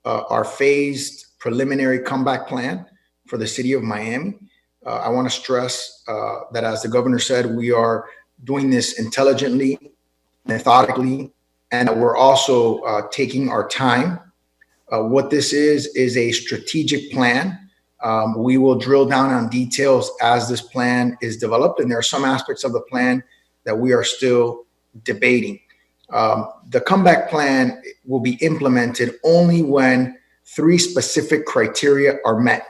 our phased preliminary comeback plan for the city of Miami. I want to stress that, as the governor said, we are doing this intelligently, methodically, and that we're also taking our time. What this is a strategic plan. We will drill down on details as this plan is developed, and there are some aspects of the plan that we are still debating. The comeback plan will be implemented only when three specific criteria are met.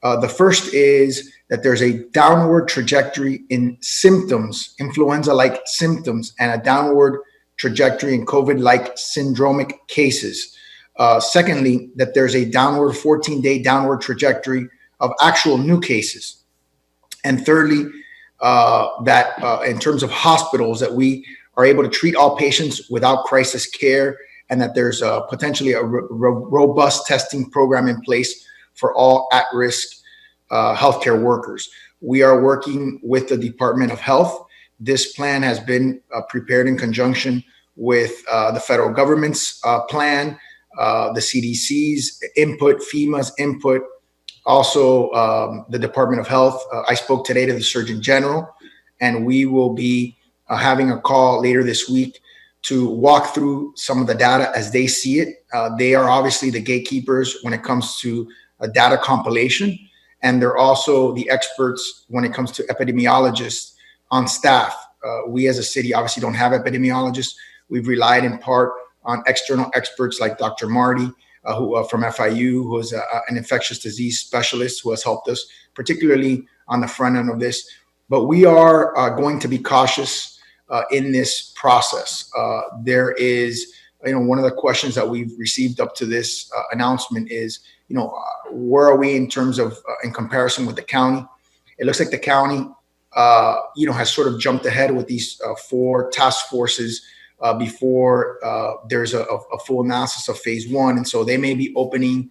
The first is that there's a downward trajectory in symptoms, influenza-like symptoms, and a downward trajectory in COVID-like syndromic cases. Secondly, that there's a downward 14-day downward trajectory of actual new cases. And thirdly, that in terms of hospitals, that we are able to treat all patients without crisis care, and that there's potentially a robust testing program in place for all at-risk healthcare workers. We are working with the Department of Health. This plan has been prepared in conjunction with the federal government's plan, the CDC's input, FEMA's input, also the Department of Health. I spoke today to the Surgeon General, and we will be having a call later this week to walk through some of the data as they see it. They are obviously the gatekeepers when it comes to data compilation, and they're also the experts when it comes to epidemiologists on staff. We as a city obviously don't have epidemiologists. We've relied in part on external experts like Dr. Marty, who from FIU, who is an infectious disease specialist who has helped us, particularly on the front end of this. But we are going to be cautious in this process. There is, one of the questions that we've received up to this announcement is, where are we in terms of, in comparison with the county? It looks like the county, has sort of jumped ahead with these 4 task forces before there's a full analysis of phase 1. And so they may be opening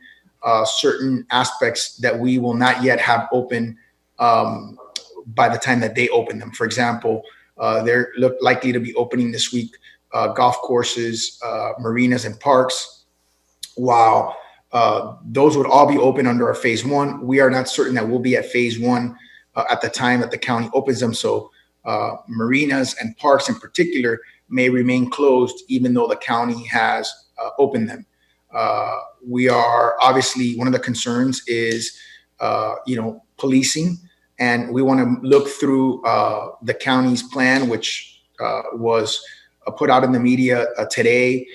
certain aspects that we will not yet have open by the time that they open them. For example, they're likely to be opening this week golf courses, marinas, and parks. While those would all be open under our phase 1, we are not certain that we'll be at phase 1 at the time that the county opens them. So marinas and parks in particular may remain closed even though the county has opened them. We are obviously, one of the concerns is, policing. And we want to look through the county's plan, which was put out in the media today.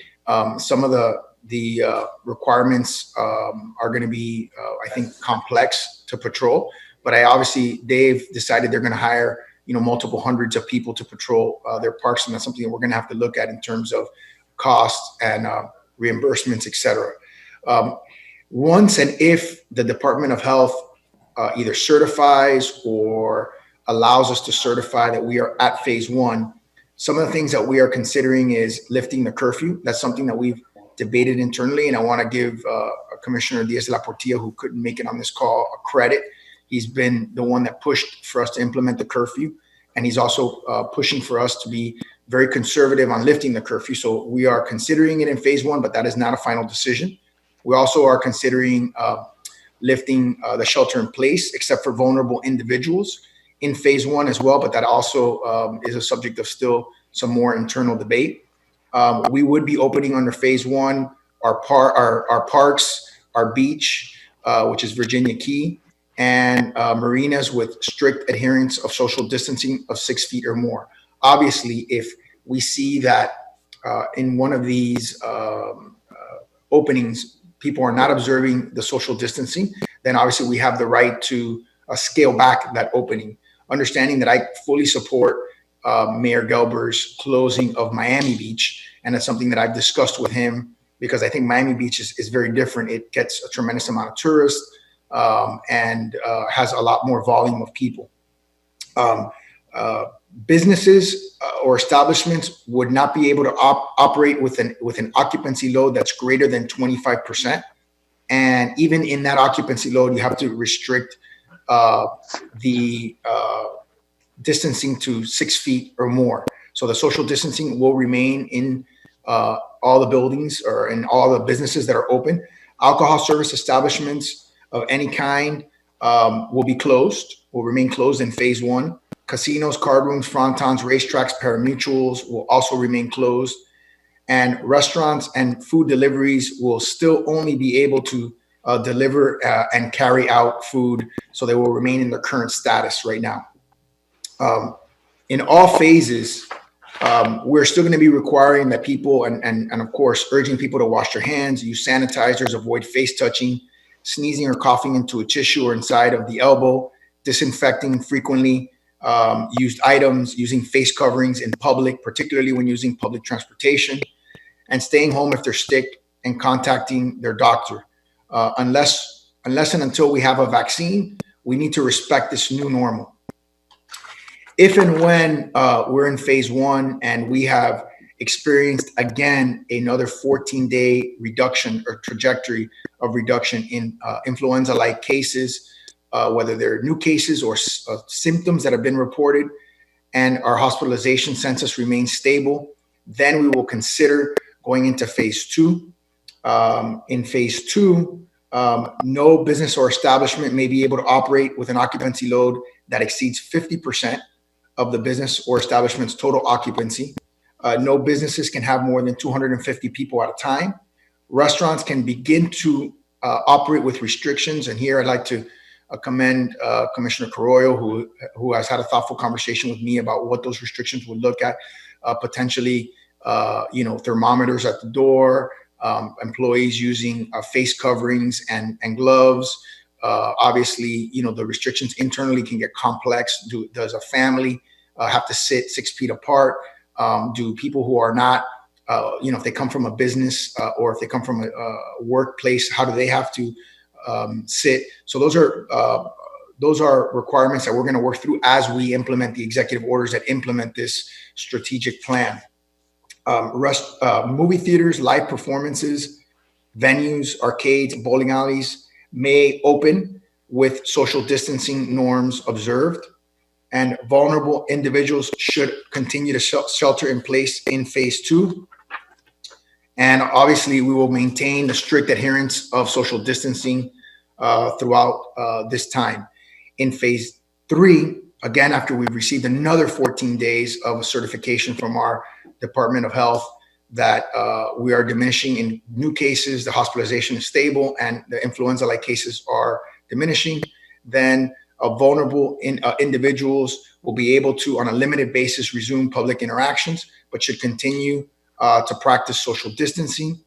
Some of the requirements are going to be, I think, complex to patrol. But they've decided they're going to hire, multiple hundreds of people to patrol their parks, and that's something that we're going to have to look at in terms of costs and reimbursements, et cetera. Once and if the Department of Health either certifies or allows us to certify that we are at phase 1, some of the things that we are considering is lifting the curfew. That's something that we've debated internally, and I want to give Commissioner Diaz de la Portilla, who couldn't make it on this call, a credit. He's been the one that pushed for us to implement the curfew, and he's also pushing for us to be very conservative on lifting the curfew. So we are considering it in phase 1, but that is not a final decision. We also are considering lifting the shelter in place, except for vulnerable individuals, in phase 1 as well, but that also is a subject of still some more internal debate. We would be opening under phase 1 our parks, our beach, which is Virginia Key, and marinas with strict adherence of social distancing of 6 feet or more. Obviously, if we see that in one of these openings, people are not observing the social distancing, then obviously we have the right to scale back that opening. Understanding that I fully support Mayor Gelber's closing of Miami Beach, and it's something that I've discussed with him because I think Miami Beach is very different. It gets a tremendous amount of tourists and has a lot more volume of people. Businesses or establishments would not be able to operate with an occupancy load that's greater than 25%. And even in that occupancy load, you have to restrict the distancing to 6 feet or more. So the social distancing will remain in all the buildings or in all the businesses that are open. Alcohol service establishments of any kind will be closed, will remain closed in phase one. Casinos, card rooms, frontons, racetracks, parimutuels will also remain closed. And restaurants and food deliveries will still only be able to deliver and carry out food. So they will remain in their current status right now. In all phases, we're still going to be requiring that people and of course, urging people to wash their hands, use sanitizers, avoid face touching, sneezing or coughing into a tissue or inside of the elbow, disinfecting frequently used items, using face coverings in public, particularly when using public transportation, and staying home if they're sick and contacting their doctor. Unless and until we have a vaccine, we need to respect this new normal. If and when we're in phase one and we have experienced again another 14-day reduction or trajectory of reduction in influenza-like cases, whether they're new cases or symptoms that have been reported, and our hospitalization census remains stable, then we will consider going into phase two. In phase two, no business or establishment may be able to operate with an occupancy load that exceeds 50% of the business or establishment's total occupancy. No businesses can have more than 250 people at a time. Restaurants can begin to operate with restrictions. And here I'd like to commend Commissioner Carollo, who has had a thoughtful conversation with me about what those restrictions would look at, potentially, thermometers at the door, employees using face coverings and gloves. Obviously, the restrictions internally can get complex. Does a family have to sit 6 feet apart? Do people who are not, if they come from a business or if they come from a workplace, how do they have to sit? So those are requirements that we're going to work through as we implement the executive orders that implement this strategic plan. Movie theaters, live performances, venues, arcades, bowling alleys may open with social distancing norms observed, and vulnerable individuals should continue to shelter in place in phase two. And obviously, we will maintain the strict adherence of social distancing throughout this time. In phase three, again, after we've received another 14 days of certification from our Department of Health that we are diminishing in new cases, the hospitalization is stable, and the influenza-like cases are diminishing, then vulnerable individuals will be able to, on a limited basis, resume public interactions, but should continue to practice social distancing.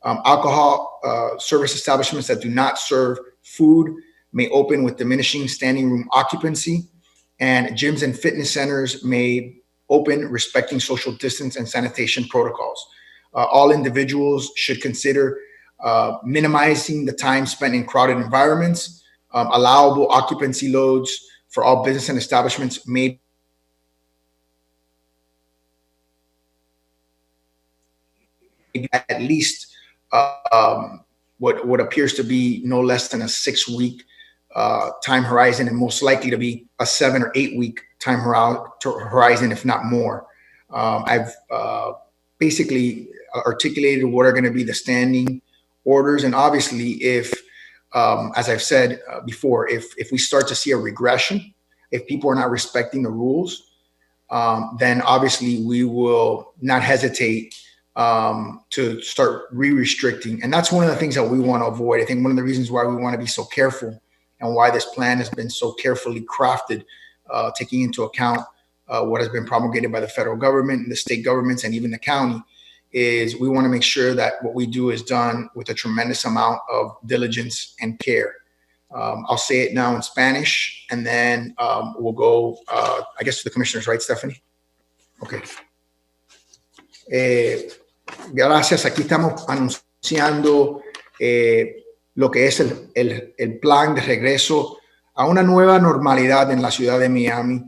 Alcohol service establishments that do not serve food may open with diminishing standing room occupancy, and gyms and fitness centers may open respecting social distance and sanitation protocols. All individuals should consider minimizing the time spent in crowded environments. Allowable occupancy loads for all business and establishments may be at least what appears to be no less than a 6-week time horizon, and most likely to be a 7 or 8 week time horizon, if not more. I've basically articulated what are going to be the standing orders, and obviously, if as I've said before, if we start to see a regression, if people are not respecting the rules, then obviously we will not hesitate to start re-restricting. And that's one of the things that we want to avoid. I think one of the reasons why we want to be so careful and why this plan has been so carefully crafted, taking into account what has been promulgated by the federal government and the state governments and even the county, is we want to make sure that what we do is done with a tremendous amount of diligence and care. I'll say it now in Spanish, and then we'll go, I guess, to the commissioners, right, Stephanie? Okay. Gracias. Aquí estamos anunciando lo que es el plan de regreso a una nueva normalidad en la ciudad de Miami.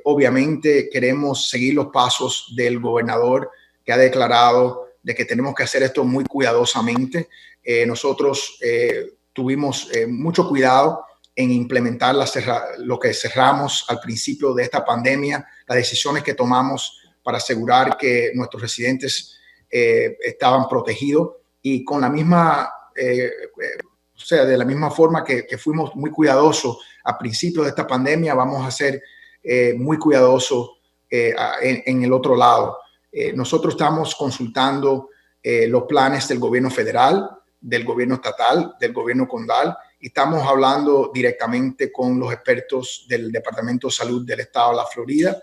Obviamente queremos seguir los pasos del gobernador, que ha declarado de que tenemos que hacer esto muy cuidadosamente. Nosotros tuvimos mucho cuidado en implementar lo que cerramos al principio de esta pandemia, las decisiones que tomamos para asegurar que nuestros residentes estaban protegidos, y con la misma o sea, de la misma forma que fuimos muy cuidadosos a principios de esta pandemia, vamos a ser muy cuidadosos en el otro lado. Nosotros estamos consultando los planes del gobierno federal, del gobierno estatal, del gobierno condal, y estamos hablando directamente con los expertos del Departamento de Salud del estado de la Florida.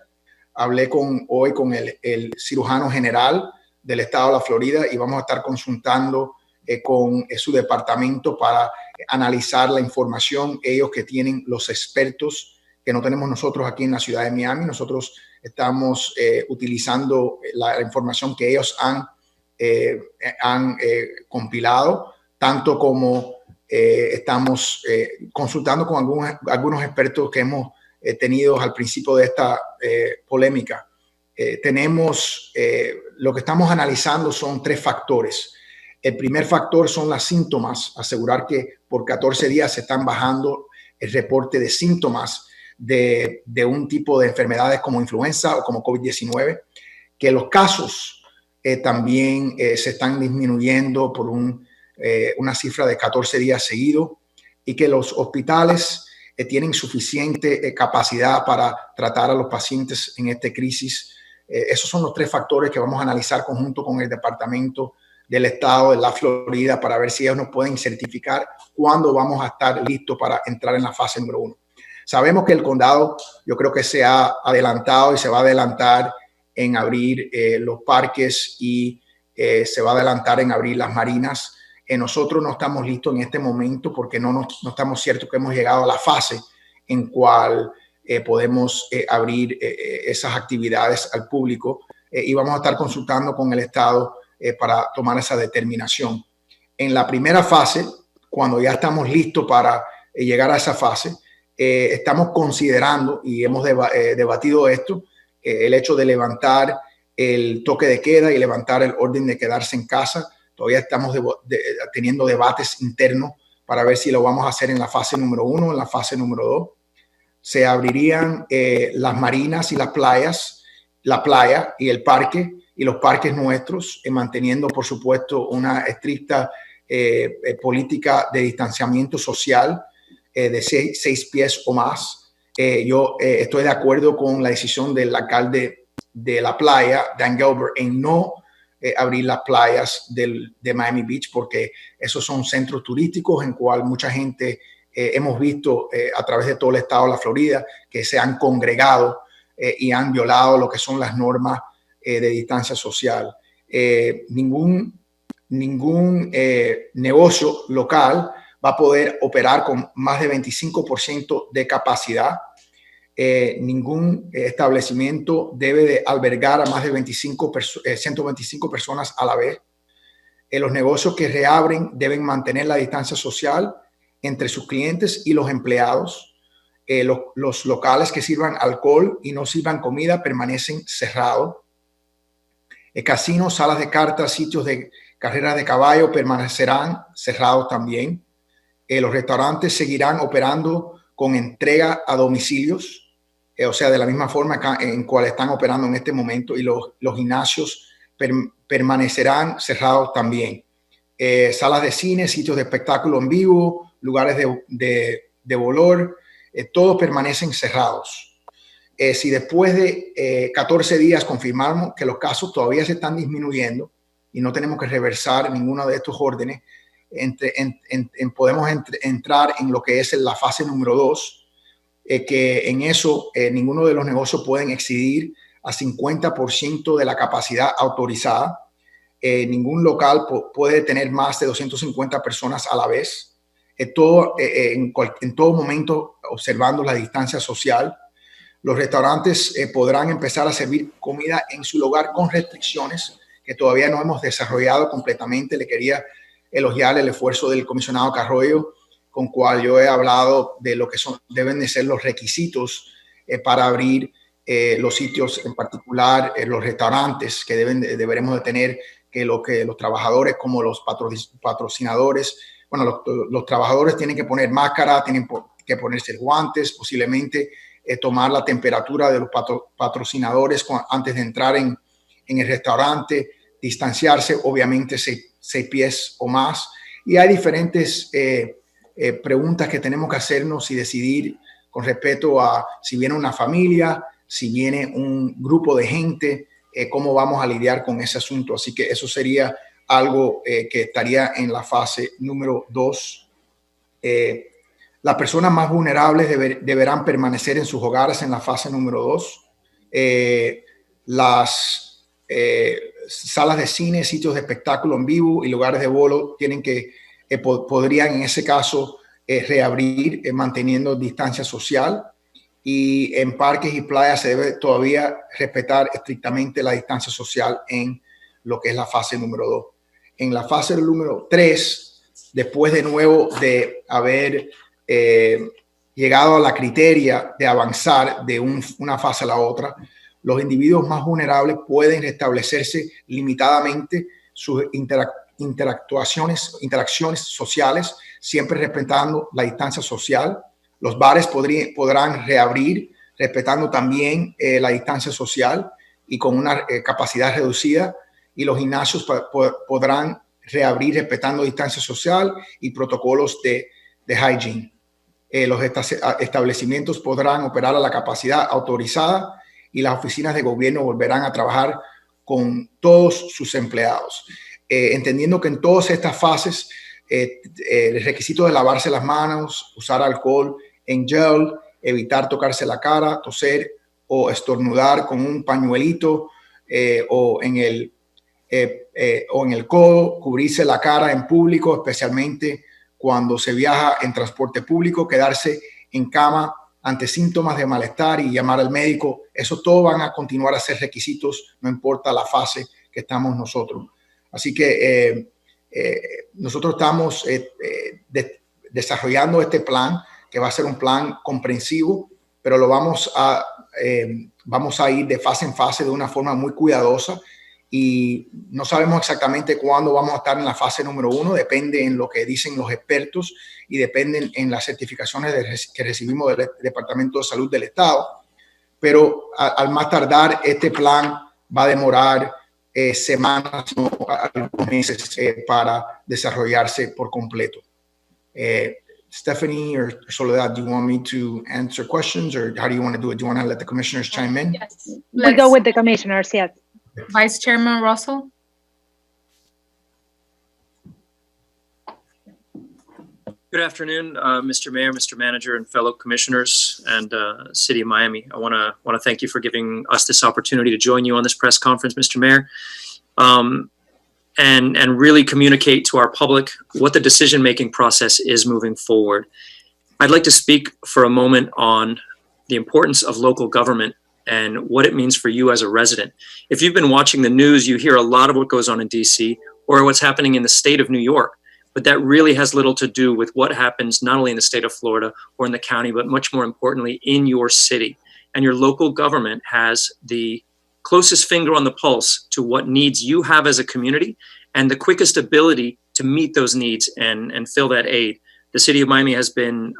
Hablé hoy con el cirujano general del estado de la Florida y vamos a estar consultando con su departamento para analizar la información, ellos que tienen los expertos que no tenemos nosotros aquí en la ciudad de Miami. Nosotros estamos utilizando la información que ellos han compilado, tanto como estamos consultando con algunos expertos que hemos tenido al principio de esta polémica. Lo que estamos analizando son 3 factores. El primer factor son los síntomas, asegurar que por 14 días se están bajando el reporte de síntomas de un tipo de enfermedades como influenza o como COVID-19, que los casos también se están disminuyendo por una cifra de 14 días seguidos y que los hospitales tienen suficiente capacidad para tratar a los pacientes en esta crisis. Esos son los 3 factores que vamos a analizar conjunto con el Departamento del Estado de la Florida para ver si ellos nos pueden certificar cuándo vamos a estar listos para entrar en la fase número 1. Sabemos que el condado, yo creo que se ha adelantado y se va a adelantar en abrir los parques y se va a adelantar en abrir las marinas. Nosotros no estamos listos en este momento porque no estamos ciertos que hemos llegado a la fase en cual podemos abrir esas actividades al público y vamos a estar consultando con el Estado para tomar esa determinación. En la primera fase, cuando ya estamos listos para llegar a esa fase, estamos considerando y hemos debatido esto, el hecho de levantar el toque de queda y levantar el orden de quedarse en casa. Todavía estamos teniendo debates internos para ver si lo vamos a hacer en la fase número 1 o en la fase número 2. Se abrirían las marinas y las playas, la playa y el parque y los parques nuestros, manteniendo, por supuesto, una estricta política de distanciamiento social de 6 pies o más. Yo estoy de acuerdo con la decisión del alcalde de la playa, Dan Gilbert, en no abrir las playas de Miami Beach, porque esos son centros turísticos en cual mucha gente hemos visto a través de todo el estado de la Florida que se han congregado y han violado lo que son las normas de distancia social. Ningún negocio local va a poder operar con más de 25% de capacidad. Ningún establecimiento debe de albergar a más de 125 personas a la vez. Los negocios que reabren deben mantener la distancia social entre sus clientes y los empleados. Los locales que sirvan alcohol y no sirvan comida permanecen cerrados. Casinos, salas de cartas, sitios de carreras de caballo permanecerán cerrados también. Los restaurantes seguirán operando con entrega a domicilios, o sea, de la misma forma en cual están operando en este momento, y los gimnasios permanecerán cerrados también. Salas de cine, sitios de espectáculo en vivo, lugares de bolor, todos permanecen cerrados. Si después de 14 días confirmamos que los casos todavía se están disminuyendo y no tenemos que reversar ninguno de estos órdenes, podemos entrar en lo que es la fase número 2, que en eso ninguno de los negocios pueden excedir a 50% de la capacidad autorizada. Ningún local puede tener más de 250 personas a la vez. En todo momento observando la distancia social. Los restaurantes podrán empezar a servir comida en su lugar con restricciones que todavía no hemos desarrollado completamente. Le quería elogiar el esfuerzo del comisionado Carroyo, con cual yo he hablado de lo que deben de ser los requisitos para abrir los sitios, en particular los restaurantes, que deberemos de tener que los trabajadores como los patrocinadores, bueno, los trabajadores tienen que poner máscara, tienen que ponerse guantes, posiblemente tomar la temperatura de los patrocinadores antes de entrar en el restaurante, distanciarse obviamente 6 pies o más. Y hay diferentes preguntas que tenemos que hacernos y decidir con respecto a si viene una familia, si viene un grupo de gente, cómo vamos a lidiar con ese asunto. Así que eso sería algo que estaría en la fase número 2. Las personas más vulnerables deberán permanecer en sus hogares en la fase número 2. Las salas de cine, sitios de espectáculo en vivo y lugares de bolo tienen que, podrían en ese caso reabrir manteniendo distancia social. Y en parques y playas se debe todavía respetar estrictamente la distancia social en lo que es la fase número 2. En la fase número 3, después de nuevo de haber llegado a la criteria de avanzar de una fase a la otra, los individuos más vulnerables pueden restablecerse limitadamente sus interacciones sociales, siempre respetando la distancia social. Los bares podrán reabrir respetando también la distancia social y con una capacidad reducida, y los gimnasios podrán reabrir respetando distancia social y protocolos de hygiene. Los establecimientos podrán operar a la capacidad autorizada y las oficinas de gobierno volverán a trabajar con todos sus empleados. Entendiendo que en todas estas fases el requisito de lavarse las manos, usar alcohol en gel, evitar tocarse la cara, toser o estornudar con un pañuelito o en el codo, cubrirse la cara en público, especialmente cuando se viaja en transporte público, quedarse en cama ante síntomas de malestar y llamar al médico. Eso todo van a continuar a ser requisitos, no importa la fase que estamos nosotros. Así que nosotros estamos desarrollando este plan, que va a ser un plan comprensivo, pero lo vamos a ir de fase en fase de una forma muy cuidadosa, y no sabemos exactamente cuándo vamos a estar en la fase número 1, depende en lo que dicen los expertos y dependen en las certificaciones que recibimos del Departamento de Salud del Estado, pero al más tardar este plan va a demorar semanas o algunos meses para desarrollarse por completo. Stephanie or Soledad, do you want me to answer questions, or how do you want to do it? Do you want to let the commissioners chime in? Yes. We go with the commissioners, yes. Vice Chairman Russell? Good afternoon, Mr. Mayor, Mr. Manager, and fellow commissioners and City of Miami. I want to thank you for giving us this opportunity to join you on this press conference, Mr. Mayor, and really communicate to our public what the decision-making process is moving forward. I'd like to speak for a moment on the importance of local government and what it means for you as a resident. If you've been watching the news, you hear a lot of what goes on in DC or what's happening in the state of New York, but that really has little to do with what happens not only in the state of Florida or in the county, but much more importantly in your city. And your local government has the closest finger on the pulse to what needs you have as a community and the quickest ability to meet those needs and fill that aid. The City of Miami has been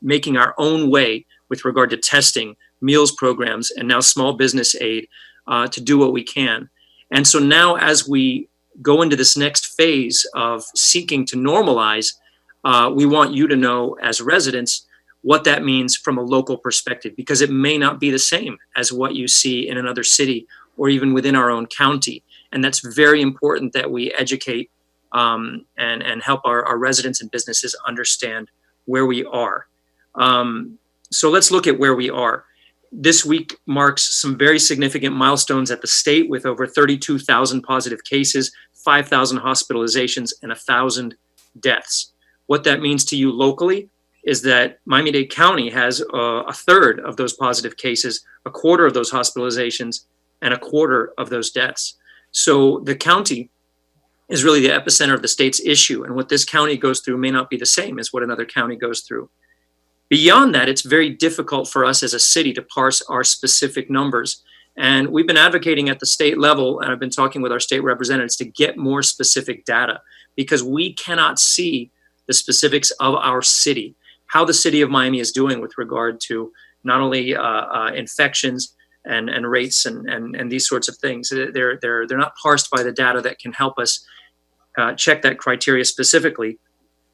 making our own way with regard to testing, meals programs, and now small business aid to do what we can. And so now as we go into this next phase of seeking to normalize, we want you to know as residents what that means from a local perspective, because it may not be the same as what you see in another city or even within our own county. And that's very important that we educate and help our residents and businesses understand where we are. So let's look at where we are. This week marks some very significant milestones at the state with over 32,000 positive cases, 5,000 hospitalizations, and 1,000 deaths. What that means to you locally is that Miami-Dade County has a third of those positive cases, a quarter of those hospitalizations, and a quarter of those deaths. So the county is really the epicenter of the state's issue, and what this county goes through may not be the same as what another county goes through. Beyond that, it's very difficult for us as a city to parse our specific numbers. And we've been advocating at the state level, and I've been talking with our state representatives to get more specific data, because we cannot see the specifics of our city, how the city of Miami is doing with regard to not only infections and rates and these sorts of things. They're not parsed by the data that can help us check that criteria specifically.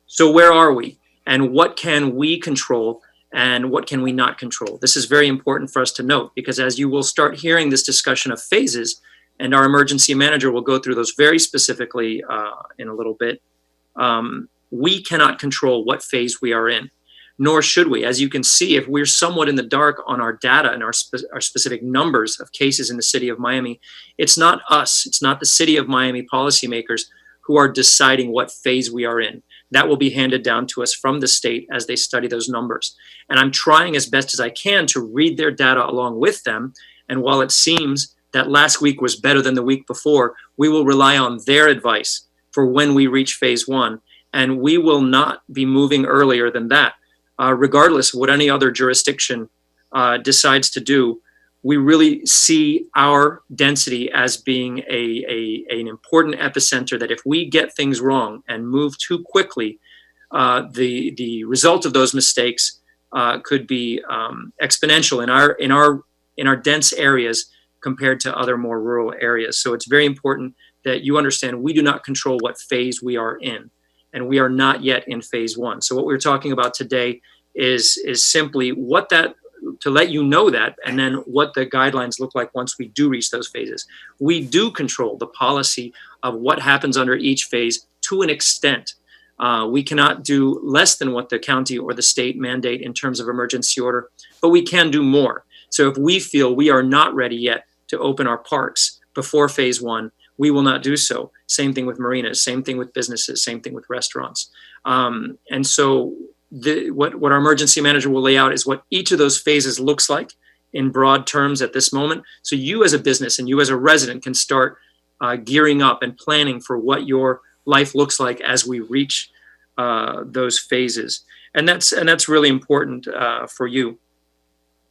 So where are we, and what can we control, and what can we not control? This is very important for us to note, because as you will start hearing this discussion of phases, and our emergency manager will go through those very specifically in a little bit, we cannot control what phase we are in, nor should we. As you can see, if we're somewhat in the dark on our data and our specific numbers of cases in the city of Miami, it's not us, it's not the city of Miami policymakers who are deciding what phase we are in. That will be handed down to us from the state as they study those numbers. And I'm trying as best as I can to read their data along with them. And while it seems that last week was better than the week before, we will rely on their advice for when we reach phase one. And we will not be moving earlier than that, regardless of what any other jurisdiction decides to do. We really see our density as being an important epicenter that if we get things wrong and move too quickly, the result of those mistakes could be exponential in our dense areas compared to other more rural areas. So it's very important that you understand we do not control what phase we are in, and we are not yet in phase one. So what we're talking about today is simply to let you know that, and then what the guidelines look like once we do reach those phases. We do control the policy of what happens under each phase to an extent. We cannot do less than what the county or the state mandate in terms of emergency order, but we can do more. So if we feel we are not ready yet to open our parks before phase one, we will not do so. Same thing with marinas, same thing with businesses, same thing with restaurants. And so what our emergency manager will lay out is what each of those phases looks like in broad terms at this moment. So you as a business and you as a resident can start gearing up and planning for what your life looks like as we reach those phases. And that's really important for you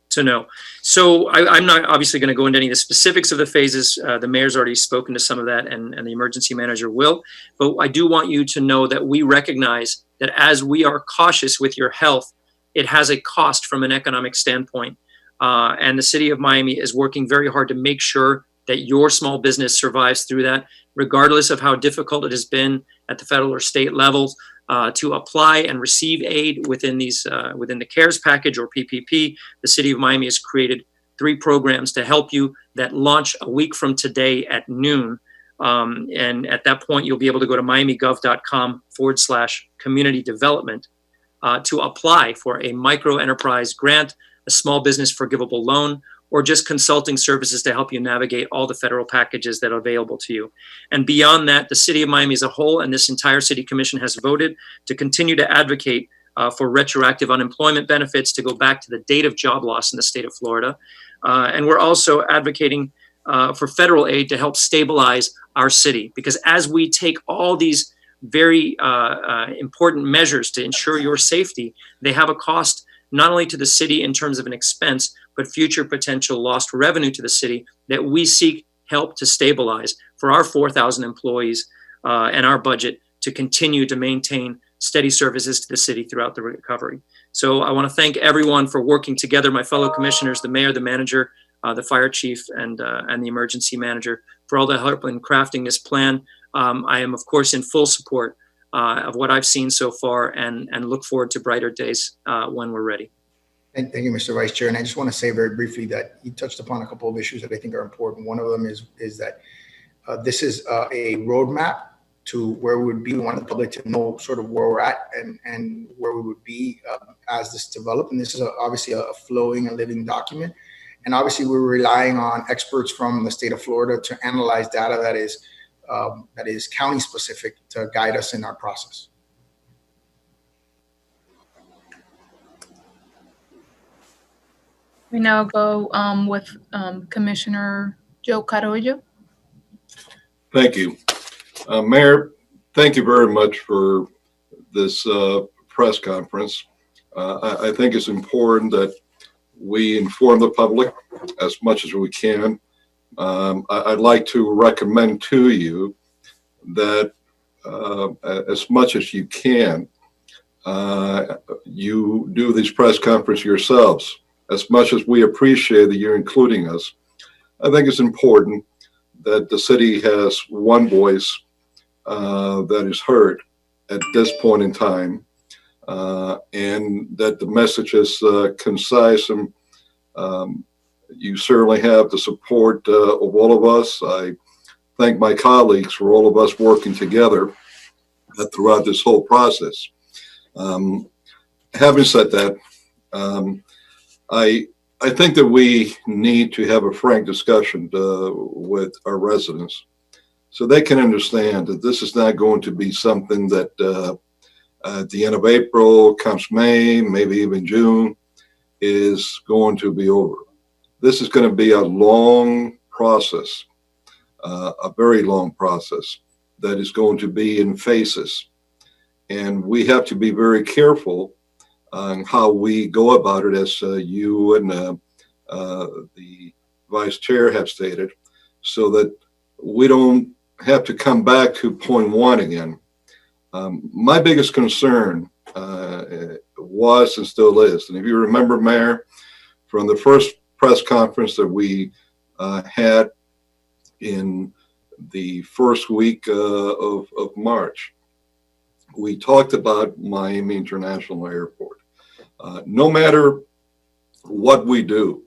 to know. So I'm not obviously going to go into any of the specifics of the phases. The mayor's already spoken to some of that, and the emergency manager will. But I do want you to know that we recognize that as we are cautious with your health, it has a cost from an economic standpoint. And the city of Miami is working very hard to make sure that your small business survives through that, regardless of how difficult it has been at the federal or state levels to apply and receive aid within within the CARES package or PPP. The city of Miami has created 3 programs to help you that launch a week from today at noon. And at that point, you'll be able to go to miamigov.com/community development to apply for a micro enterprise grant, a small business forgivable loan, or just consulting services to help you navigate all the federal packages that are available to you. And beyond that, the city of Miami as a whole and this entire city commission has voted to continue to advocate for retroactive unemployment benefits to go back to the date of job loss in the state of Florida. And we're also advocating for federal aid to help stabilize our city, because as we take all these very important measures to ensure your safety, they have a cost not only to the city in terms of an expense, but future potential lost revenue to the city that we seek help to stabilize for our 4,000 employees and our budget to continue to maintain steady services to the city throughout the recovery. So I want to thank everyone for working together, my fellow commissioners, the mayor, the manager, the fire chief, and the emergency manager, for all the help in crafting this plan. I am, of course, in full support of what I've seen so far, and look forward to brighter days when we're ready. Thank you, Mr. Vice Chair. And I just want to say very briefly that you touched upon a couple of issues that I think are important. One of them is that this is a roadmap to where we would be. We want the public to know sort of where we're at and where we would be as this develops. And this is obviously a flowing and living document. And obviously, we're relying on experts from the state of Florida to analyze data that is county specific to guide us in our process. We now go with Commissioner Joe Carollo. Thank you. Mayor, thank you very much for this press conference. I think it's important that we inform the public as much as we can. I'd like to recommend to you that as much as you can, you do these press conferences yourselves. As much as we appreciate that you're including us, I think it's important that the city has one voice that is heard at this point in time, and that the message is concise. And you certainly have the support of all of us. I thank my colleagues for all of us working together throughout this whole process. Having said that, I think that we need to have a frank discussion with our residents so they can understand that this is not going to be something that at the end of April, comes May, maybe even June, is going to be over. This is going to be a long process, a very long process that is going to be in phases. And we have to be very careful on how we go about it, as you and the vice chair have stated, so that we don't have to come back to point one again. My biggest concern was and still is, and if you remember, Mayor, from the first press conference that we had in the first week of March, we talked about Miami International Airport. No matter what we do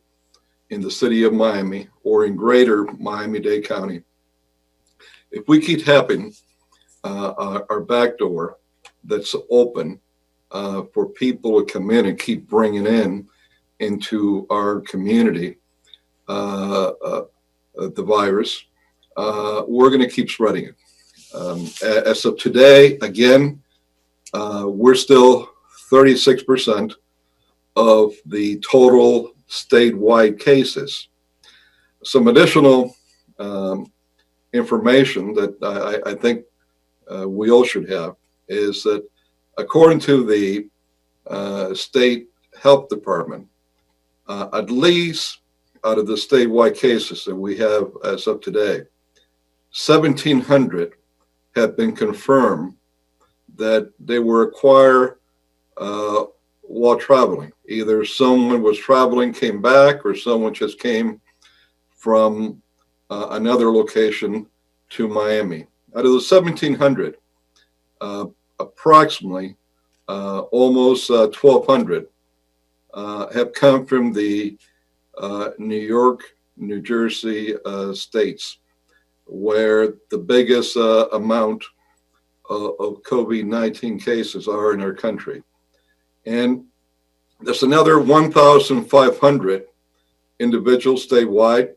in the city of Miami or in greater Miami-Dade County, if we keep having our back door that's open for people to come in and keep bringing into our community the virus, we're going to keep spreading it. As of today, again, we're still 36% of the total statewide cases. Some additional information that I think we all should have is that according to the state health department, at least out of the statewide cases that we have as of today, 1,700 have been confirmed that they were acquired while traveling. Either someone was traveling, came back, or someone just came from another location to Miami. Out of the 1,700, approximately almost 1,200 have come from the New York, New Jersey states, where the biggest amount of COVID-19 cases are in our country. And there's another 1,500 individuals statewide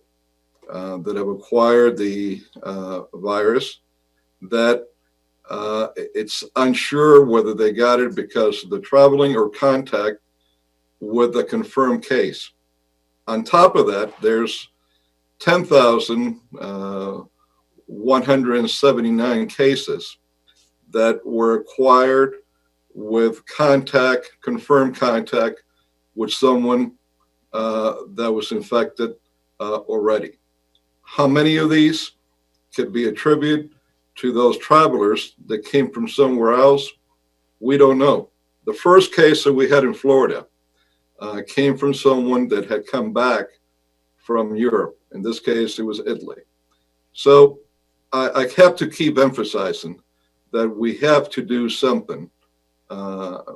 that have acquired the virus, that it's unsure whether they got it because of the traveling or contact with a confirmed case. On top of that, there's 10,179 cases that were acquired with confirmed contact with someone that was infected already. How many of these could be attributed to those travelers that came from somewhere else? We don't know. The first case that we had in Florida came from someone that had come back from Europe. In this case, it was Italy. So I have to keep emphasizing that we have to do something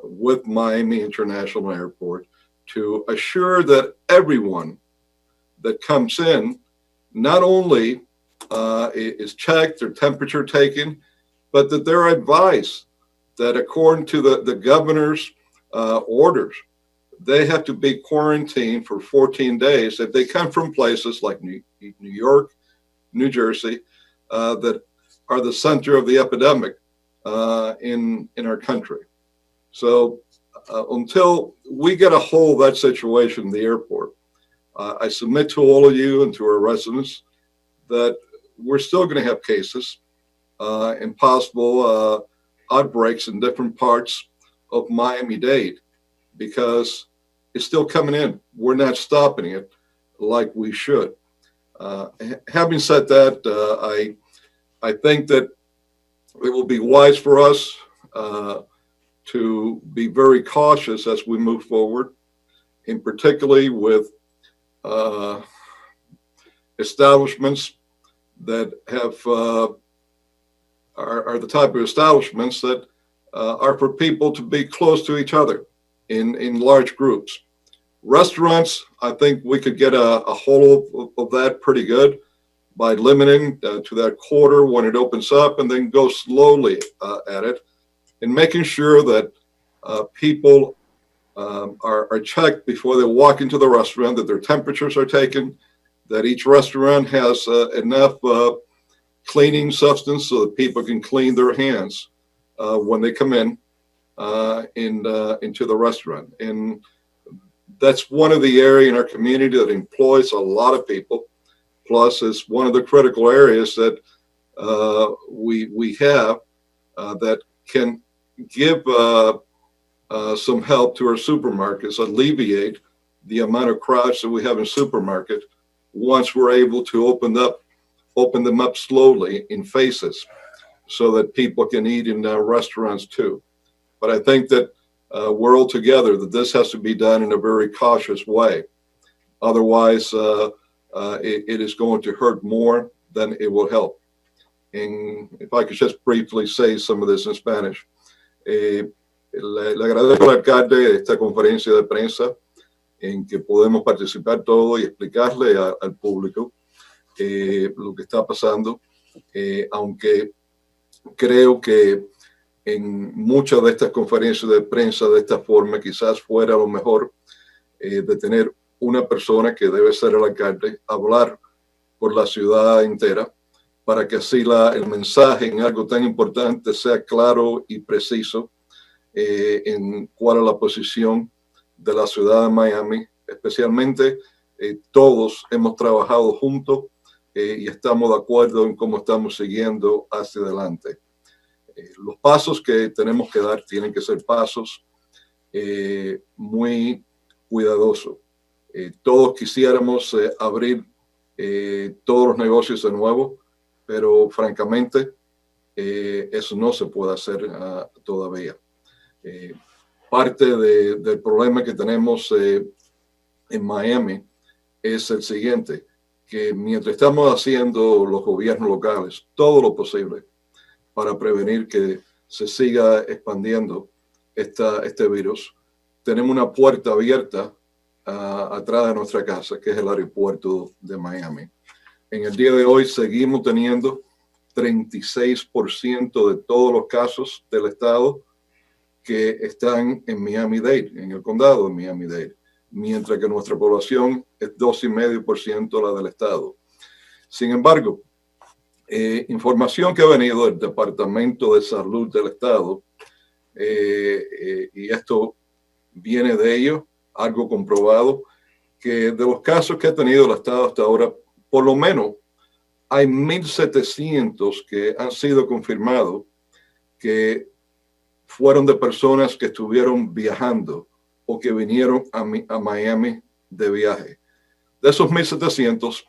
with Miami International Airport to assure that everyone that comes in not only is checked, their temperature taken, but that they're advised that according to the governor's orders, they have to be quarantined for 14 days if they come from places like New York, New Jersey, that are the center of the epidemic in our country. So until we get a hold of that situation in the airport, I submit to all of you and to our residents that we're still going to have cases and possible outbreaks in different parts of Miami-Dade, because it's still coming in. We're not stopping it like we should. Having said that, I think that it will be wise for us to be very cautious as we move forward, in particularly with establishments that have are the type of establishments that are for people to be close to each other in large groups. Restaurants, I think we could get a hold of that pretty good by limiting to that quarter when it opens up, and then go slowly at it, and making sure that people are checked before they walk into the restaurant, that their temperatures are taken, that each restaurant has enough cleaning substance so that people can clean their hands when they come into the restaurant. And that's one of the areas in our community that employs a lot of people. Plus, it's one of the critical areas that we have that can give some help to our supermarkets, alleviate the amount of crowds that we have in supermarket once we're able to open them up slowly in phases so that people can eat in restaurants too. But I think that we're all together that this has to be done in a very cautious way. Otherwise, it is going to hurt more than it will help. And if I could just briefly say some of this in Spanish. Le agradezco al alcalde de esta conferencia de prensa en que podemos participar todos y explicarle al público lo que está pasando, aunque creo que en muchas de estas conferencias de prensa de esta forma quizás fuera lo mejor de tener una persona que debe ser el alcalde, hablar por la ciudad entera, para que así el mensaje en algo tan importante sea claro y preciso en cuál es la posición de la ciudad de Miami. Especialmente todos hemos trabajado juntos y estamos de acuerdo en cómo estamos siguiendo hacia adelante. Los pasos que tenemos que dar tienen que ser pasos muy cuidadosos. Todos quisiéramos abrir todos los negocios de nuevo, pero francamente eso no se puede hacer todavía. Parte del problema que tenemos en Miami es el siguiente, que mientras estamos haciendo los gobiernos locales todo lo posible para prevenir que se siga expandiendo este virus, tenemos una puerta abierta atrás de nuestra casa, que es el aeropuerto de Miami. En el día de hoy seguimos teniendo 36% de todos los casos del estado que están en Miami-Dade, en el condado de Miami-Dade, mientras que nuestra población es 2,5% la del estado. Sin embargo, información que ha venido del Departamento de Salud del estado, y esto viene de ellos, algo comprobado, que de los casos que ha tenido el estado hasta ahora, por lo menos hay 1,700 que han sido confirmados que fueron de personas que estuvieron viajando o que vinieron a Miami de viaje. De esos 1,700,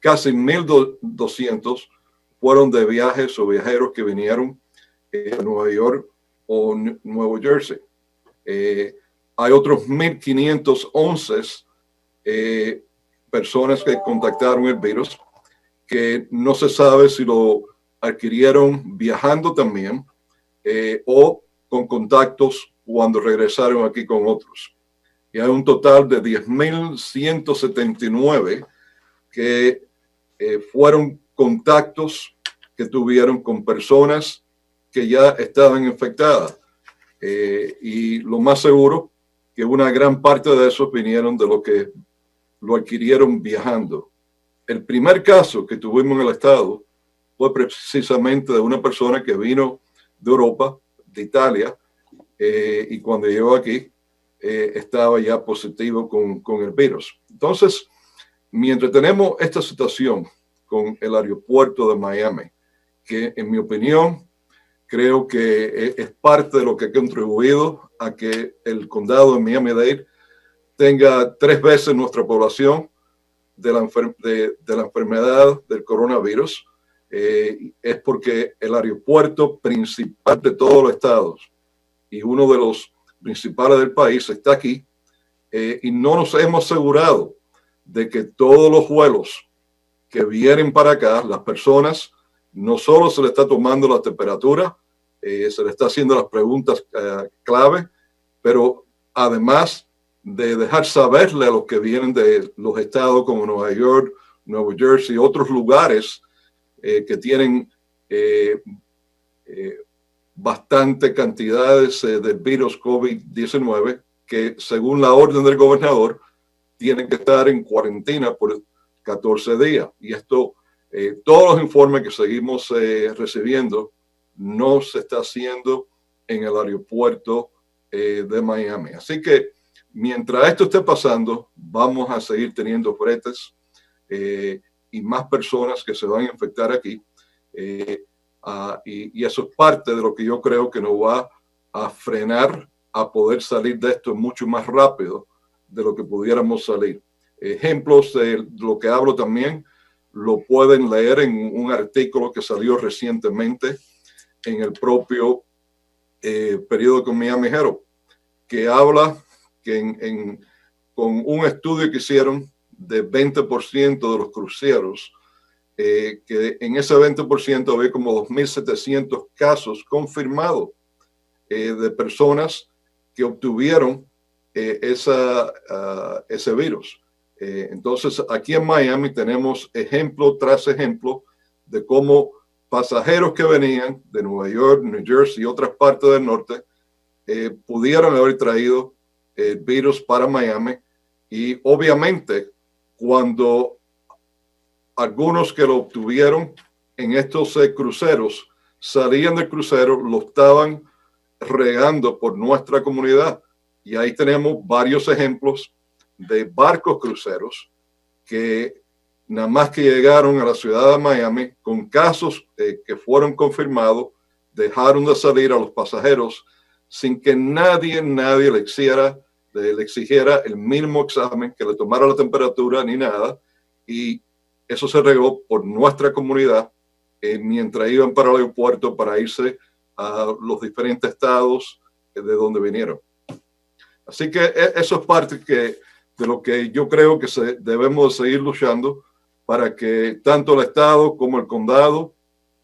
casi 1,200 fueron de viajes o viajeros que vinieron a Nueva York o Nueva Jersey. Hay otros 1,511 personas que contactaron el virus que no se sabe si lo adquirieron viajando también o con contactos cuando regresaron aquí con otros. Y hay un total de 10,179 que fueron contactos que tuvieron con personas que ya estaban infectadas. Y lo más seguro que una gran parte de esos vinieron de lo que lo adquirieron viajando. El primer caso que tuvimos en el estado fue precisamente de una persona que vino de Europa, de Italia, y cuando llegó aquí estaba ya positivo con el virus. Entonces, mientras tenemos esta situación con el aeropuerto de Miami, que en mi opinión creo que es parte de lo que ha contribuido a que el condado de Miami-Dade tenga 3 veces nuestra población de la enfermedad del coronavirus, es porque el aeropuerto principal de todos los estados y uno de los principales del país está aquí, y no nos hemos asegurado de que todos los vuelos que vienen para acá, las personas no solo se le está tomando la temperatura, se le está haciendo las preguntas clave, pero además de dejar saberle a los que vienen de los estados como Nueva York, Nueva Jersey y otros lugares que tienen bastante cantidades del virus COVID-19, que según la orden del gobernador tienen que estar en cuarentena por 14 días. Y esto, todos los informes que seguimos recibiendo, no se está haciendo en el aeropuerto de Miami. Así que mientras esto esté pasando, vamos a seguir teniendo fretes y más personas que se van a infectar aquí. Y eso es parte de lo que yo creo que nos va a frenar a poder salir de esto mucho más rápido de lo que pudiéramos salir. Ejemplos de lo que hablo también lo pueden leer en un artículo que salió recientemente en el propio periódico Miami Herald, que habla que con un estudio que hicieron de 20% de los cruceros, que en ese 20% había como 2.700 casos confirmados de personas que obtuvieron ese virus. Entonces, aquí en Miami tenemos ejemplo tras ejemplo de cómo pasajeros que venían de Nueva York, New Jersey y otras partes del norte pudieron haber traído el virus para Miami. Y obviamente, cuando algunos que lo obtuvieron en estos cruceros salían del crucero, lo estaban regando por nuestra comunidad. Y ahí tenemos varios ejemplos de barcos cruceros que nada más que llegaron a la ciudad de Miami con casos que fueron confirmados, dejaron de salir a los pasajeros sin que nadie le exigiera el mínimo examen, que le tomara la temperatura ni nada. Y eso se regó por nuestra comunidad mientras iban para el aeropuerto para irse a los diferentes estados de donde vinieron. Así que eso es parte de lo que yo creo que debemos seguir luchando para que tanto el estado como el condado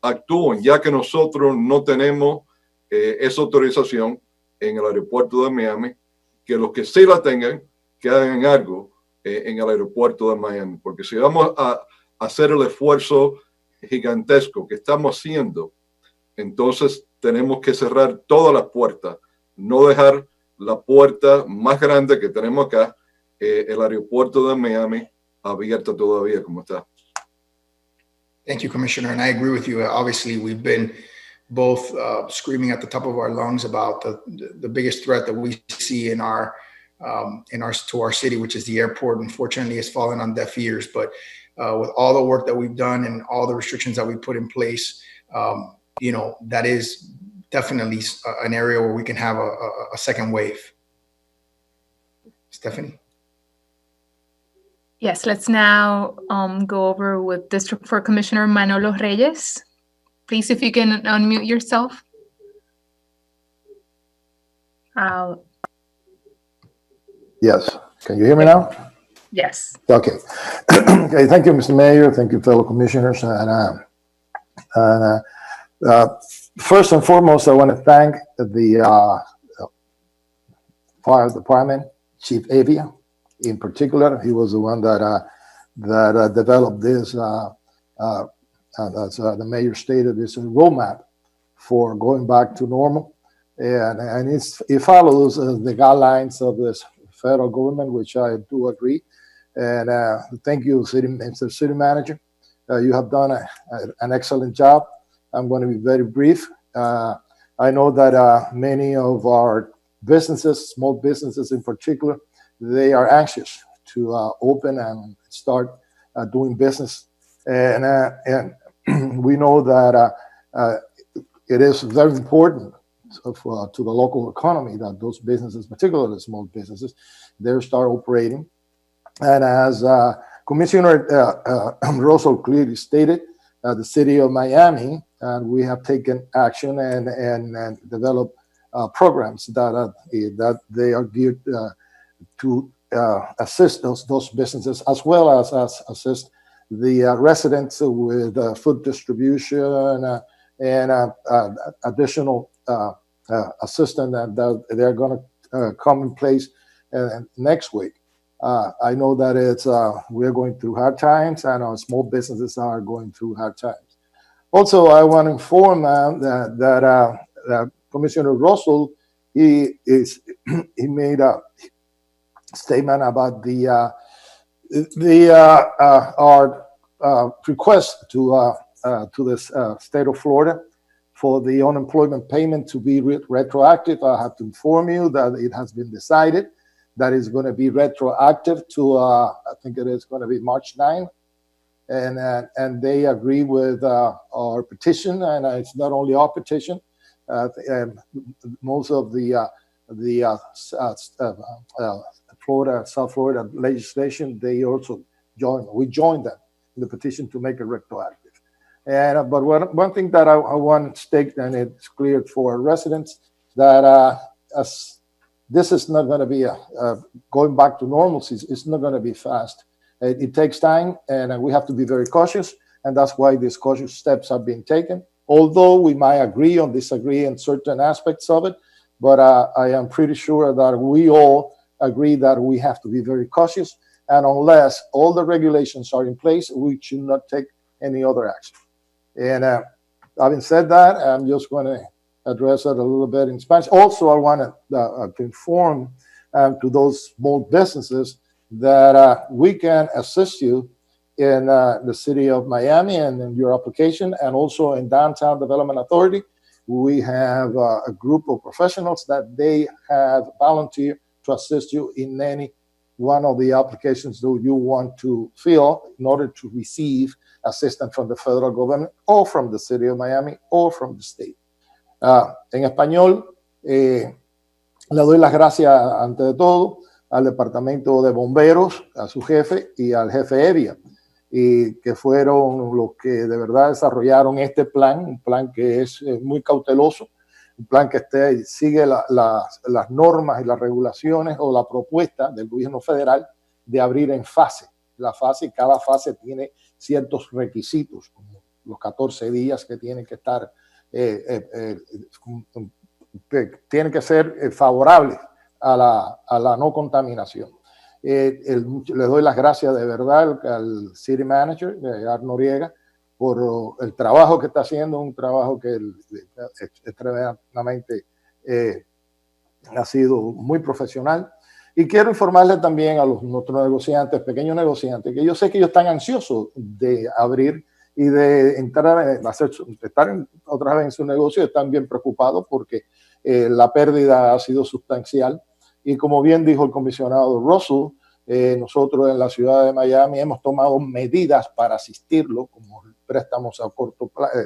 actúen, ya que nosotros no tenemos esa autorización en el aeropuerto de Miami, que los que sí la tengan, que hagan algo en el aeropuerto de Miami. Porque si vamos a hacer el esfuerzo gigantesco que estamos haciendo, entonces tenemos que cerrar todas las puertas, no dejar la puerta más grande que tenemos acá, el aeropuerto de Miami, abierta todavía como está. Thank you, Commissioner. And I agree with you. Obviously, we've been both screaming at the top of our lungs about the biggest threat that we see to our city, which is the airport. Unfortunately, it's fallen on deaf ears. But with all the work that we've done and all the restrictions that we put in place, that is definitely an area where we can have a second wave. Stephanie? Yes, let's now go over with District 4 Commissioner Manolo Reyes. Please, if you can unmute yourself. Yes. Can you hear me now? Yes. Okay. Okay. Thank you, Mr. Mayor. Thank you, fellow commissioners. First and foremost, I want to thank the fire department, Chief Avia, in particular. He was the one that developed this, as the mayor stated, this roadmap for going back to normal, and it follows the guidelines of this federal government, which I do agree. And thank you, Mr. City Manager. You have done an excellent job. I'm going to be very brief. I know that many of our businesses, small businesses in particular, they are anxious to open and start doing business. And we know that it is very important to the local economy that those businesses, particularly small businesses, they start operating. And as Commissioner Rosso clearly stated, the city of Miami, and we have taken action and developed programs that they are geared to assist those businesses, as well as assist the residents with food distribution and additional assistance that they're going to come in place next week. I know that we're going through hard times, and our small businesses are going through hard times. Also, I want to inform that Commissioner Russell, he made a statement about our request to the state of Florida for the unemployment payment to be retroactive. I have to inform you that it has been decided that it's going to be retroactive to I think it is going to be March 9. And they agree with our petition, and it's not only our petition. And most of the South Florida legislation, they also joined them in the petition to make it retroactive. And but one thing that I want to state, and it's clear for residents, that this is not going to be going back to normalcy. It's not going to be fast. It takes time, and we have to be very cautious, and that's why these cautious steps are being taken. Although we might agree or disagree in certain aspects of it, but I am pretty sure that we all agree that we have to be very cautious, and unless all the regulations are in place, we should not take any other action. And having said that, I'm just going to address it a little bit in Spanish. Also, I want to inform to those small businesses that we can assist you in the city of Miami and in your application, and also in Downtown Development Authority. We have a group of professionals that they have volunteered to assist you in any one of the applications that you want to fill in order to receive assistance from the federal government or from the city of Miami or from the state. En español, le doy las gracias ante de todo al Departamento de Bomberos, a su jefe y al jefe Evia, y que fueron los que de verdad desarrollaron este plan, un plan que es muy cauteloso, un plan que sigue las normas y las regulaciones o la propuesta del gobierno federal de abrir en fase. Cada fase tiene ciertos requisitos, como los 14 días que tienen que estar, tienen que ser favorables a la no contaminación. Les doy las gracias de verdad al City Manager, Ar Noriega, por el trabajo que está haciendo, un trabajo que extremadamente ha sido muy profesional. Y quiero informarles también a nuestros negociantes, pequeños negociantes, que yo sé que ellos están ansiosos de abrir y de entrar, estar otra vez en su negocio, están bien preocupados porque la pérdida ha sido sustancial. Y como bien dijo el comisionado Russell, nosotros en la ciudad de Miami hemos tomado medidas para asistirlo, como préstamos a corto plazo,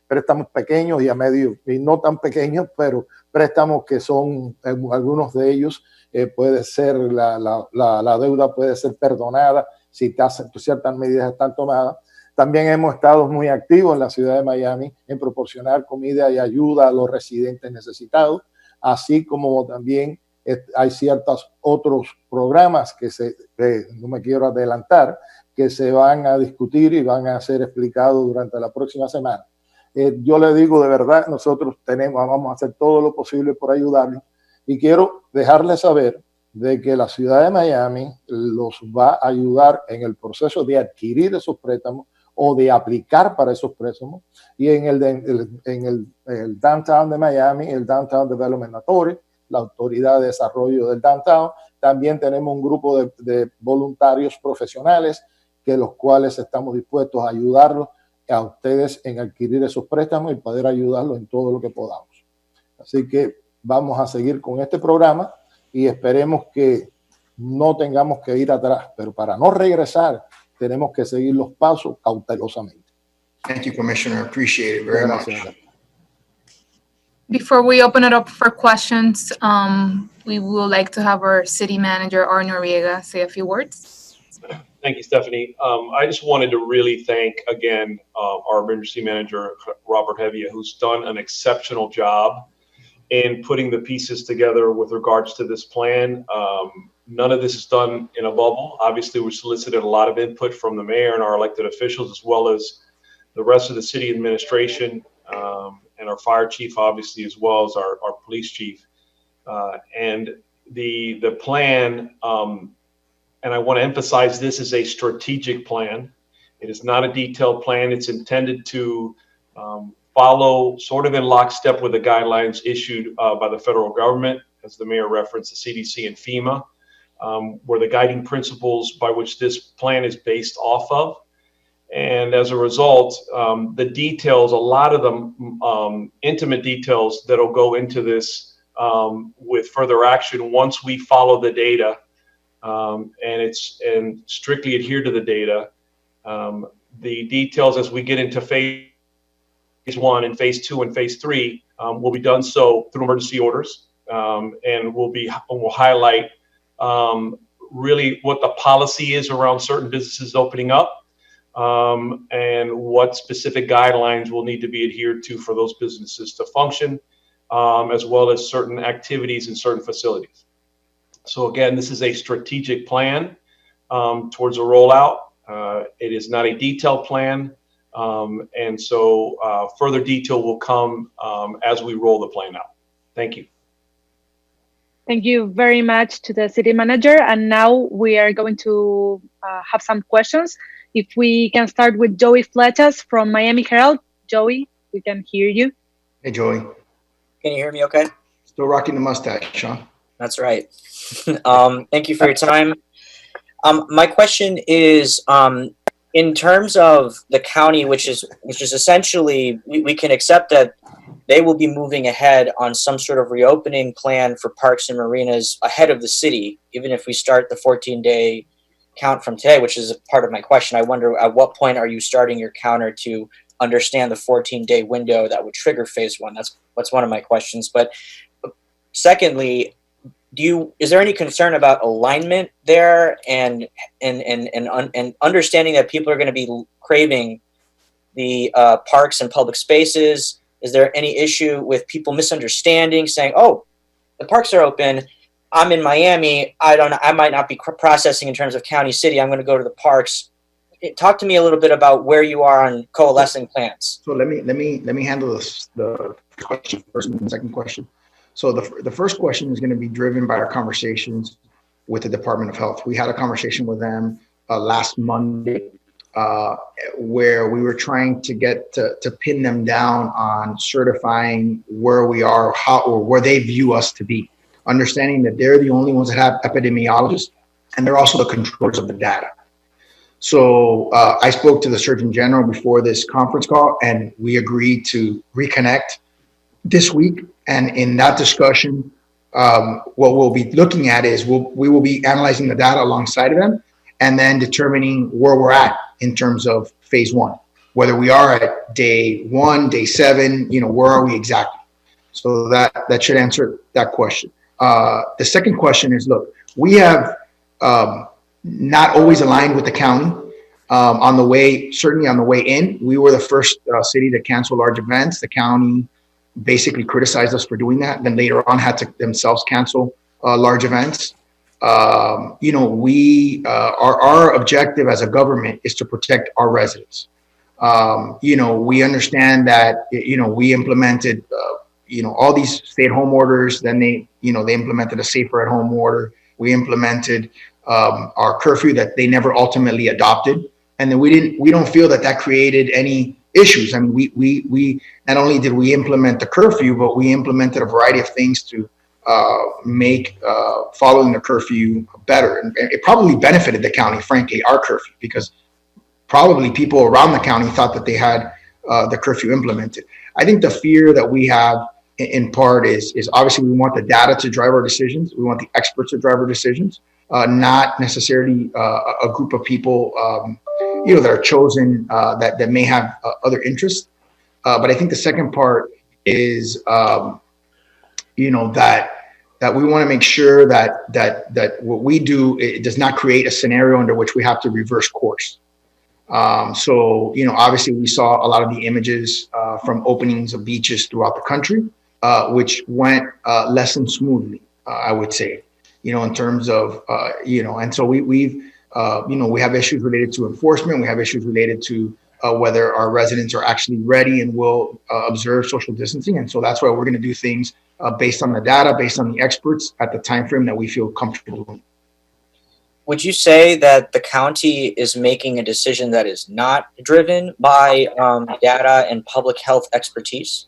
préstamos pequeños y a medio, y no tan pequeños, pero préstamos que son, algunos de ellos, puede ser, la deuda puede ser perdonada si ciertas medidas están tomadas. También hemos estado muy activos en la ciudad de Miami en proporcionar comida y ayuda a los residentes necesitados, así como también hay ciertos otros programas que no me quiero adelantar, que se van a discutir y van a ser explicados durante la próxima semana. Yo le digo de verdad, nosotros vamos a hacer todo lo posible por ayudarlos, y quiero dejarles saber de que la ciudad de Miami los va a ayudar en el proceso de adquirir esos préstamos o de aplicar para esos préstamos, y en el Downtown de Miami, el Downtown Development Authority, la Autoridad de Desarrollo del Downtown, también tenemos un grupo de voluntarios profesionales que los cuales estamos dispuestos a ayudarlos a ustedes en adquirir esos préstamos y poder ayudarlos en todo lo que podamos. Así que vamos a seguir con este programa y esperemos que no tengamos que ir atrás, pero para no regresar tenemos que seguir los pasos cautelosamente. Thank you, Commissioner. I appreciate it very much. Before we open it up for questions, we would like to have our city manager, Ar Noriega, say a few words. Thank you, Stephanie. I just wanted to really thank again our emergency manager, Robert Hevia, who's done an exceptional job in putting the pieces together with regards to this plan. None of this is done in a bubble. Obviously, we solicited a lot of input from the mayor and our elected officials, as well as the rest of the city administration, and our fire chief, obviously, as well as our police chief. And the plan, and I want to emphasize, this is a strategic plan. It is not a detailed plan. It's intended to follow sort of in lockstep with the guidelines issued by the federal government, as the mayor referenced, the CDC and FEMA, were the guiding principles by which this plan is based off of. And as a result, the details, a lot of them, intimate details that'll go into this with further action once we follow the data and strictly adhere to the data. The details as we get into phase 1 and phase 2 and phase 3 will be done so through emergency orders, and we'll highlight really what the policy is around certain businesses opening up, and what specific guidelines will need to be adhered to for those businesses to function, as well as certain activities in certain facilities. So again, this is a strategic plan towards a rollout. It is not a detailed plan, and so further detail will come as we roll the plan out. Thank you. Thank you very much to the city manager. And now we are going to have some questions. If we can start with Joey Flechas from Miami Herald. Joey, we can hear you. Hey, Joey. Can you hear me okay? Still rocking the mustache, Sean. That's right. Thank you for your time. My question is, in terms of the county, which is essentially, we can accept that they will be moving ahead on some sort of reopening plan for parks and marinas ahead of the city, even if we start the 14-day count from today, which is part of my question. I wonder, at what point are you starting your counter to understand the 14-day window that would trigger phase 1? That's one of my questions. But secondly, is there any concern about alignment there and understanding that people are going to be craving the parks and public spaces? Is there any issue with people misunderstanding, saying, "Oh, the parks are open. I'm in Miami. I might not be processing in terms of county, city. I'm going to go to the parks." Talk to me a little bit about where you are on coalescing plans. So let me handle the question first and the second question. So the first question is going to be driven by our conversations with the Department of Health. We had a conversation with them last Monday where we were trying to get to pin them down on certifying where we are, how or where they view us to be, understanding that they're the only ones that have epidemiologists and they're also the controllers of the data. So I spoke to the Surgeon General before this conference call, and we agreed to reconnect this week. And in that discussion, what we'll be looking at is we will be analyzing the data alongside of them and then determining where we're at in terms of phase 1, whether we are at day 1, day 7, where are we exactly? So that should answer that question. The second question is, look, we have not always aligned with the county certainly on the way in. We were the first city to cancel large events. The county basically criticized us for doing that. Then later on had to themselves cancel large events. Our objective as a government is to protect our residents. We understand that, we implemented, all these stay-at-home orders. Then they implemented a safer at home order. We implemented our curfew that they never ultimately adopted. And then we don't feel that created any issues. I mean, we not only did we implement the curfew, but we implemented a variety of things to make following the curfew better. And it probably benefited the county, frankly, our curfew, because probably people around the county thought that they had the curfew implemented. I think the fear that we have in part is obviously we want the data to drive our decisions. We want the experts to drive our decisions, not necessarily a group of people that are chosen that may have other interests. But I think the second part is that we want to make sure that what we do, it does not create a scenario under which we have to reverse course. So obviously we saw a lot of the images from openings of beaches throughout the country. which went less than smoothly, I would say, in terms of, and so we have issues related to enforcement. We have issues related to whether our residents are actually ready and will observe social distancing. And so that's why we're going to do things based on the data, based on the experts at the time frame that we feel comfortable in. Would you say that the county is making a decision that is not driven by data and public health expertise?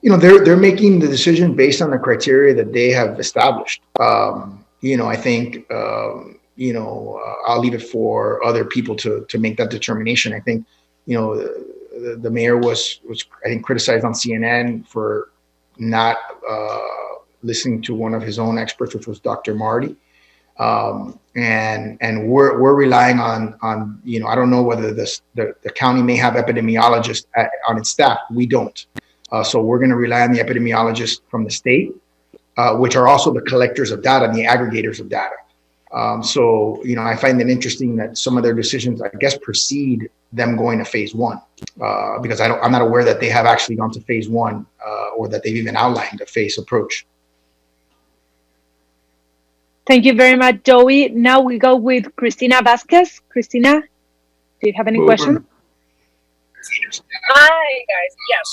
They're making the decision based on the criteria that they have established. I think, I'll leave it for other people to make that determination. I think, the mayor was I think criticized on CNN for not listening to one of his own experts, which was Dr. Marty. And we're relying on I don't know whether the county may have epidemiologists on its staff. We don't. So we're going to rely on the epidemiologists from the state, which are also the collectors of data and the aggregators of data. So I find it interesting that some of their decisions, I guess, precede them going to phase one, because I'm not aware that they have actually gone to phase one or that they've even outlined a phase approach. Thank you very much, Joey. Now we go with Cristina Vasquez. Cristina, do you have any question? Hi, guys. Yes.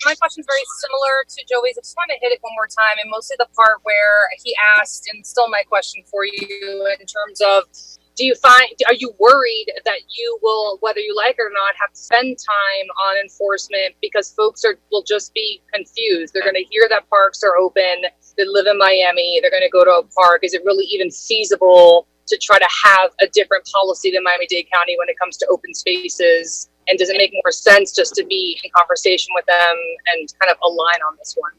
My question is very similar to Joey's. I just want to hit it one more time, and mostly the part where he asked, and still my question for you in terms of, are you worried that you will, whether you like it or not, have to spend time on enforcement because folks will just be confused. They're going to hear that parks are open. They live in Miami. They're going to go to a park. Is it really even feasible to try to have a different policy than Miami-Dade County when it comes to open spaces? And does it make more sense just to be in conversation with them and kind of align on this one?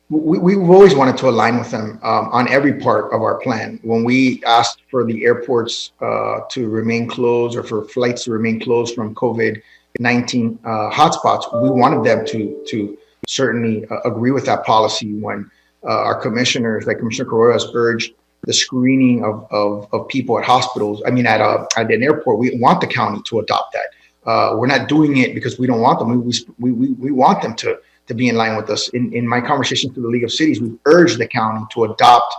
We've always wanted to align with them on every part of our plan. When we asked for the airports to remain closed or for flights to remain closed from COVID-19 hotspots, we wanted them to certainly agree with that policy when our commissioners, like Commissioner Carrera, has urged the screening of people at hospitals. I mean, at an airport, we want the county to adopt that. We're not doing it because we don't want them. We want them to be in line with us. In my conversations through the League of Cities, we've urged the county to adopt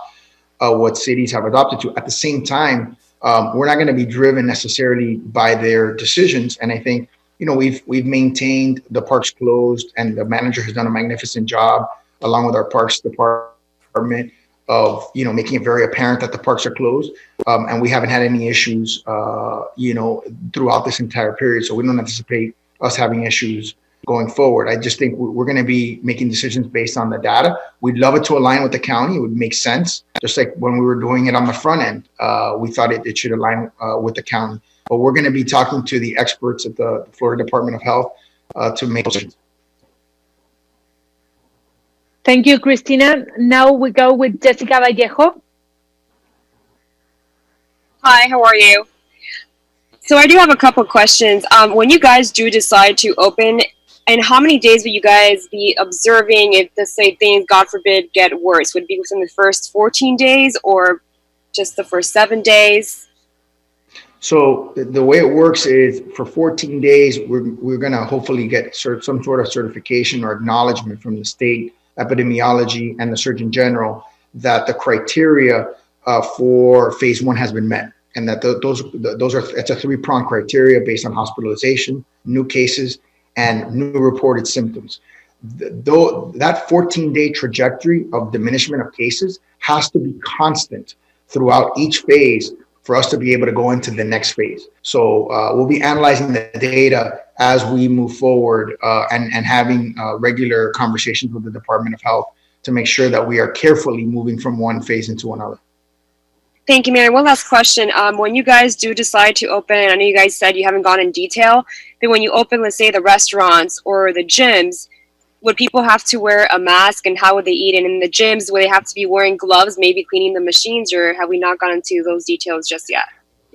what cities have adopted to. At the same time, we're not going to be driven necessarily by their decisions. And I think, we've maintained the parks closed, and the manager has done a magnificent job along with our parks department of, making it very apparent that the parks are closed. And we haven't had any issues, throughout this entire period. So we don't anticipate us having issues going forward. I just think we're going to be making decisions based on the data. We'd love it to align with the county. It would make sense. Just like when we were doing it on the front end, we thought it should align with the county. But we're going to be talking to the experts at the Florida Department of Health to make decisions. Thank you, Cristina. Now we go with Jessica Vallejo. Hi, how are you? So I do have a couple of questions. When you guys do decide to open, and how many days will you guys be observing if, let's say, things, God forbid, get worse? Would it be within the first 14 days or just the first 7 days? So the way it works is for 14 days, we're going to hopefully get some sort of certification or acknowledgement from the state epidemiology and the Surgeon General that the criteria for phase one has been met. And that it's a three-pronged criteria based on hospitalization, new cases, and new reported symptoms. That 14-day trajectory of diminishment of cases has to be constant throughout each phase for us to be able to go into the next phase. So we'll be analyzing the data as we move forward and having regular conversations with the Department of Health to make sure that we are carefully moving from one phase into another. Thank you, Mary. One last question. When you guys do decide to open, I know you guys said you haven't gone in detail, but when you open, let's say, the restaurants or the gyms, would people have to wear a mask, and how would they eat? And in the gyms, would they have to be wearing gloves, maybe cleaning the machines, or have we not gone into those details just yet?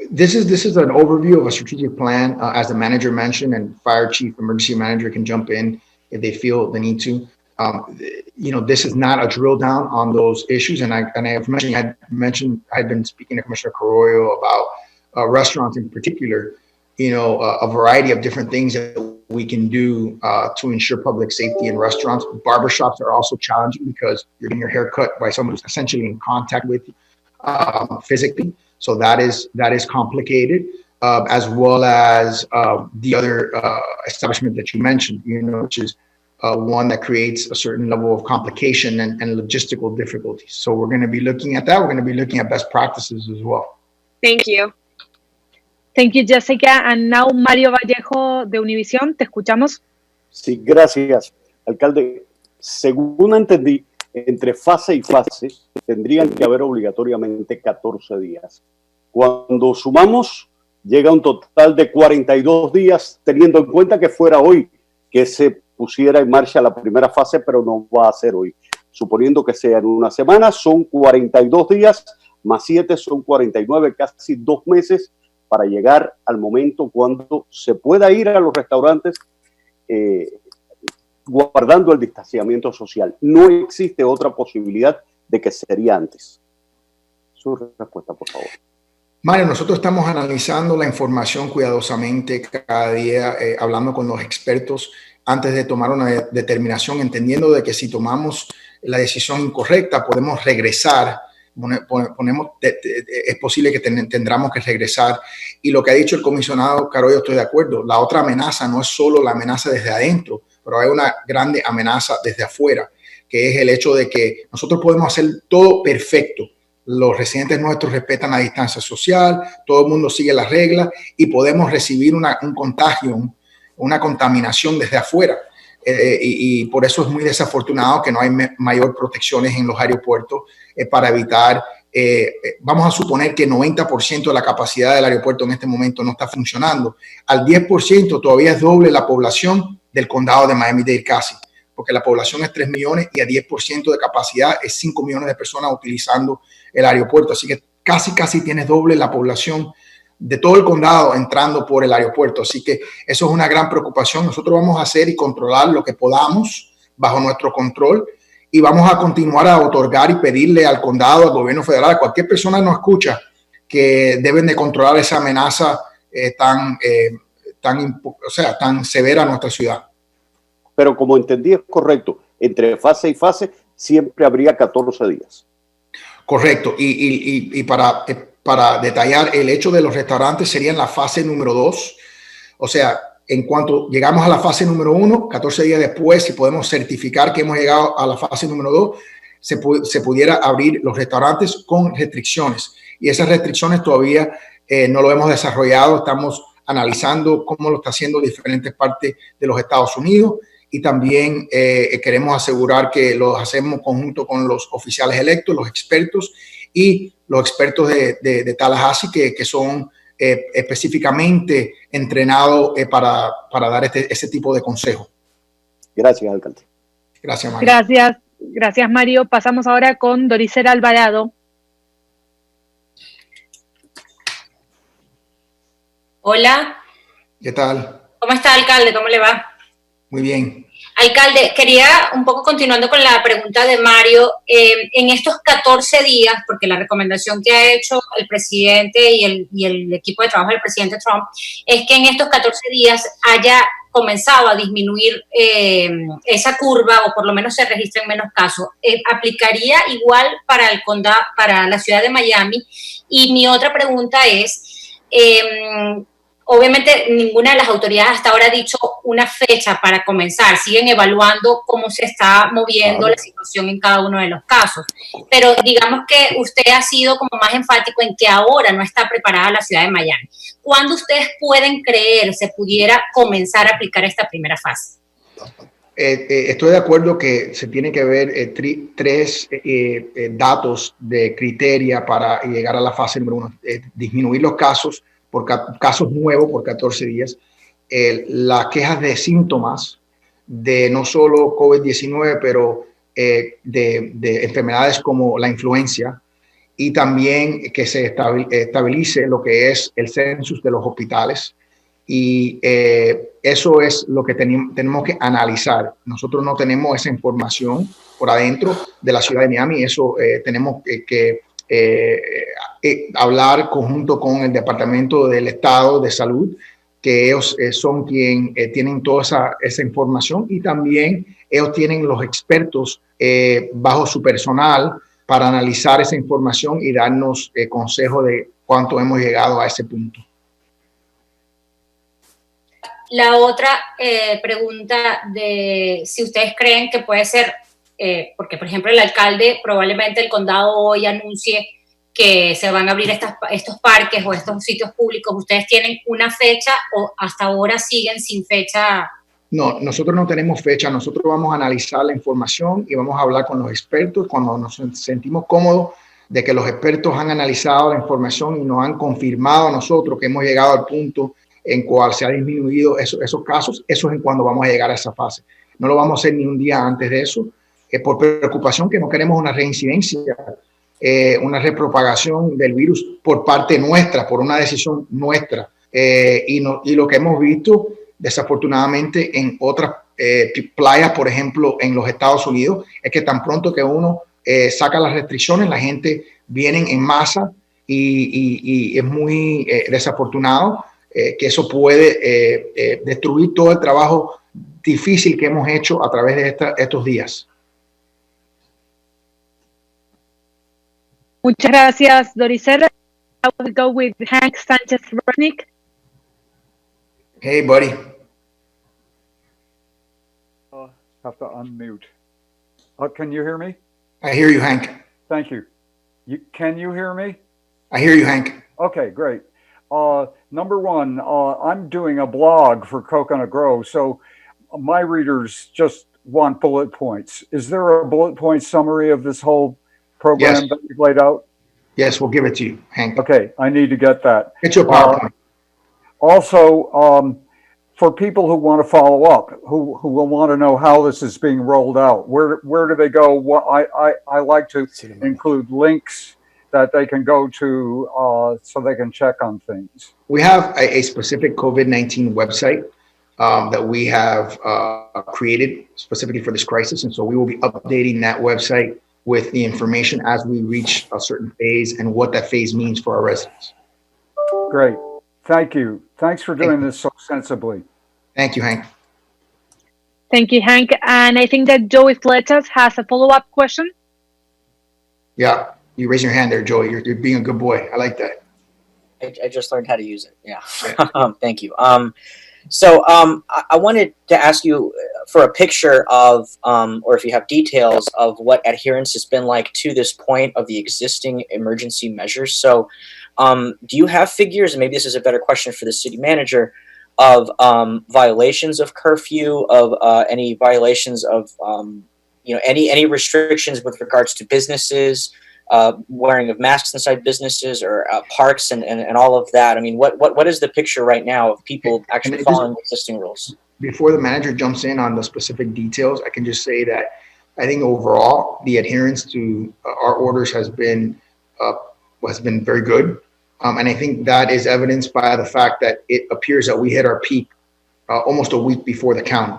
This is an overview of a strategic plan, as the manager mentioned, and fire chief, emergency manager can jump in if they feel the need to. This is not a drill down on those issues. And I have mentioned, I've been speaking to Commissioner Carroyo about restaurants in particular, a variety of different things that we can do to ensure public safety in restaurants. Barbershops are also challenging because you're getting your hair cut by someone who's essentially in contact with you physically. So that is complicated, as well as the other establishment that you mentioned, which is one that creates a certain level of complication and logistical difficulties. So we're going to be looking at that. We're going to be looking at best practices as well. Thank you. Thank you, Jessica. And now Mario Vallejo de Univisión, te escuchamos. Sí, gracias, alcalde. Según entendí, entre fase y fase tendrían que haber obligatoriamente 14 días. Cuando sumamos, llega un total de 42 días, teniendo en cuenta que fuera hoy que se pusiera en marcha la primera fase, pero no va a ser hoy. Suponiendo que sea en una semana, son 42 días, más 7 son 49, casi 2 meses para llegar al momento cuando se pueda ir a los restaurantes guardando el distanciamiento social. No existe otra posibilidad de que sería antes. Su respuesta, por favor. Mario, nosotros estamos analizando la información cuidadosamente cada día, hablando con los expertos antes de tomar una determinación, entendiendo de que si tomamos la decisión incorrecta podemos regresar. Es posible que tendremos que regresar. Y lo que ha dicho el comisionado Caro, yo estoy de acuerdo. La otra amenaza no es solo la amenaza desde adentro, pero hay una grande amenaza desde afuera, que es el hecho de que nosotros podemos hacer todo perfecto. Los residentes nuestros respetan la distancia social, todo el mundo sigue las reglas y podemos recibir un contagio, una contaminación desde afuera. Y por eso es muy desafortunado que no hay mayor protecciones en los aeropuertos para evitar, vamos a suponer que 90% de la capacidad del aeropuerto en este momento no está funcionando. Al 10% todavía es doble la población del condado de Miami-Dade casi, porque la población es 3 millones y a 10% de capacidad es 5 millones de personas utilizando el aeropuerto. Así que casi tienes doble la población de todo el condado entrando por el aeropuerto. Así que eso es una gran preocupación. Nosotros vamos a hacer y controlar lo que podamos bajo nuestro control y vamos a continuar a otorgar y pedirle al condado, al gobierno federal, a cualquier persona que nos escucha, que deben de controlar esa amenaza tan severa a nuestra ciudad. Pero como entendí es correcto, entre fase y fase siempre habría 14 días. Correcto. Y para detallar, el hecho de los restaurantes sería en la fase número 2. O sea, en cuanto llegamos a la fase número 1, 14 días después, si podemos certificar que hemos llegado a la fase número 2, se pudiera abrir los restaurantes con restricciones. Y esas restricciones todavía no lo hemos desarrollado. Estamos analizando cómo lo está haciendo diferentes partes de los Estados Unidos. Y también queremos asegurar que lo hacemos conjunto con los oficiales electos, los expertos y los expertos de Tallahassee que son específicamente entrenados para dar ese tipo de consejo. Gracias, alcalde. Gracias, Mario. Gracias, Mario. Pasamos ahora con Doricela Alvarado. Hola. ¿Qué tal? ¿Cómo está, alcalde? ¿Cómo le va? Muy bien. Alcalde, quería un poco continuando con la pregunta de Mario, en estos 14 días, porque la recomendación que ha hecho el presidente y el equipo de trabajo del presidente Trump es que en estos 14 días haya comenzado a disminuir esa curva o por lo menos se registren menos casos. ¿Aplicaría igual para el condado, para la ciudad de Miami? Y mi otra pregunta es, obviamente ninguna de las autoridades hasta ahora ha dicho una fecha para comenzar, siguen evaluando cómo se está moviendo la situación en cada uno de los casos, pero digamos que usted ha sido como más enfático en que ahora no está preparada la ciudad de Miami. ¿Cuándo ustedes pueden creer se pudiera comenzar a aplicar esta primera fase? Estoy de acuerdo que se tiene que ver tres datos de criteria para llegar a la fase número 1, disminuir los casos por casos nuevos por 14 días, las quejas de síntomas de no solo COVID-19, pero de enfermedades como la influencia y también que se estabilice lo que es el census de los hospitales. Y eso es lo que tenemos que analizar. Nosotros no tenemos esa información por adentro de la ciudad de Miami. Eso tenemos que hablar conjunto con el Departamento del Estado de Salud que ellos son quien tienen toda esa información, y también ellos tienen los expertos bajo su personal para analizar esa información y darnos consejo de cuánto hemos llegado a ese punto. La otra pregunta de si ustedes creen que puede ser, porque por ejemplo el alcalde, probablemente el condado hoy anuncie que se van a abrir estos parques o estos sitios públicos. ¿Ustedes tienen una fecha o hasta ahora siguen sin fecha? No, nosotros no tenemos fecha. Nosotros vamos a analizar la información y vamos a hablar con los expertos cuando nos sentimos cómodos de que los expertos han analizado la información y nos han confirmado a nosotros que hemos llegado al punto en cual se ha disminuido esos casos. Eso es en cuando vamos a llegar a esa fase. No lo vamos a hacer ni un día antes de eso, por preocupación que no queremos una reincidencia, una repropagación del virus por parte nuestra, por una decisión nuestra. Y lo que hemos visto, desafortunadamente, en otras playas, por ejemplo, en los Estados Unidos, es que tan pronto que uno saca las restricciones, la gente viene en masa y es muy desafortunado que eso puede destruir todo el trabajo difícil que hemos hecho a través de estos días. Muchas gracias, Doricela. I will go with Hank Sanchez-Resnick. Hey, buddy. Have to unmute. Can you hear me? I hear you, Hank. Thank you. Can you hear me? I hear you, Hank. Okay, great. Number one, I'm doing a blog for Coconut Grove, so my readers just want bullet points. Is there a bullet point summary of this whole program that you've laid out? Yes, we'll give it to you, Hank. Okay, I need to get that. Get your PowerPoint. Also, for people who want to follow up, who will want to know how this is being rolled out, where do they go? What I like to include links that they can go to so they can check on things. We have a specific COVID-19 website that we have created specifically for this crisis. And so we will be updating that website with the information as we reach a certain phase and what that phase means for our residents. Great. Thank you. Thanks for doing this so sensibly. Thank you, Hank. Thank you, Hank. And I think that Joey Fletas has a follow-up question. Yeah, you raise your hand there, Joey. You're being a good boy. I like that. I just learned how to use it. Yeah. Thank you. I wanted to ask you for a picture of, or if you have details of what adherence has been like to this point of the existing emergency measures. So do you have figures, and maybe this is a better question for the city manager, of violations of curfew, of any violations of, any restrictions with regards to businesses, wearing of masks inside businesses, or parks and all of that? I mean, what is the picture right now of people actually following existing rules? Before the manager jumps in on the specific details, I can just say that I think overall the adherence to our orders has been very good. And I think that is evidenced by the fact that it appears that we hit our peak almost a week before the county.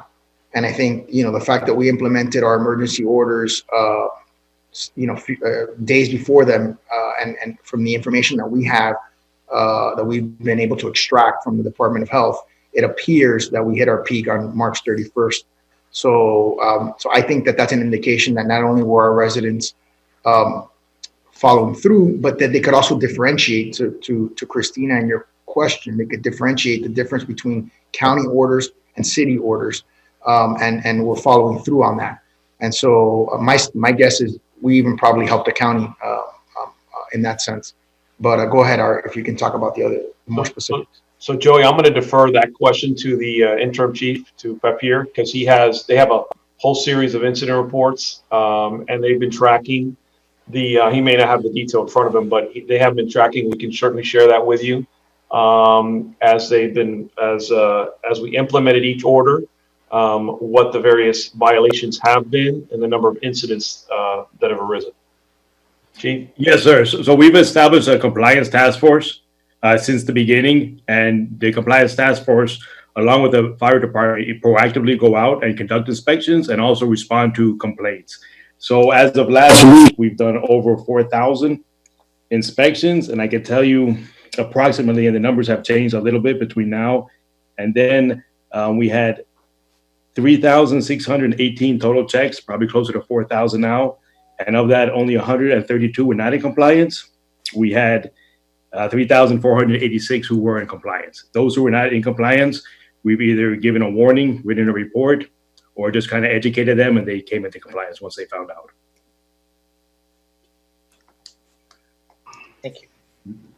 And I think, the fact that we implemented our emergency orders, days before them, and from the information that we have, that we've been able to extract from the Department of Health, it appears that we hit our peak on March 31st. So I think that that's an indication that not only were our residents following through, but that they could also differentiate, to Christina and your question, they could differentiate the difference between county orders and city orders, and we're following through on that. And so my guess is we even probably helped the county in that sense. But go ahead, Art, if you can talk about the other more specifics. So Joey, I'm going to defer that question to the interim chief, to Papier, because they have a whole series of incident reports, and they've been tracking he may not have the detail in front of him, but they have been tracking. We can certainly share that with you as we implemented each order, what the various violations have been and the number of incidents that have arisen. Chief? Yes, sir. So we've established a compliance task force since the beginning, and the compliance task force, along with the fire department, proactively go out and conduct inspections and also respond to complaints. So as of last week, we've done over 4,000 inspections, and I can tell you approximately, and the numbers have changed a little bit between now And then we had 3,618 total checks, probably closer to 4,000 now. And of that, only 132 were not in compliance. We had 3,486 who were in compliance. Those who were not in compliance, we've either given a warning, written a report, or just kind of educated them and they came into compliance once they found out. Thank you.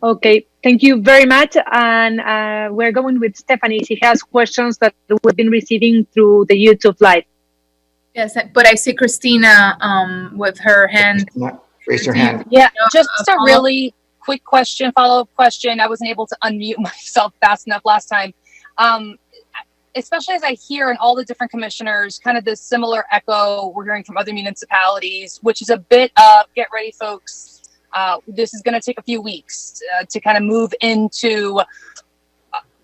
Okay, thank you very much. And we're going with Stephanie. She has questions that we've been receiving through the YouTube Live. Yes, but I see Christina with her hand. Raise your hand. Yeah, just a really quick question, follow-up question. I wasn't able to unmute myself fast enough last time. Especially as I hear in all the different commissioners, kind of this similar echo we're hearing from other municipalities, which is a bit of, get ready, folks. This is going to take a few weeks to kind of move into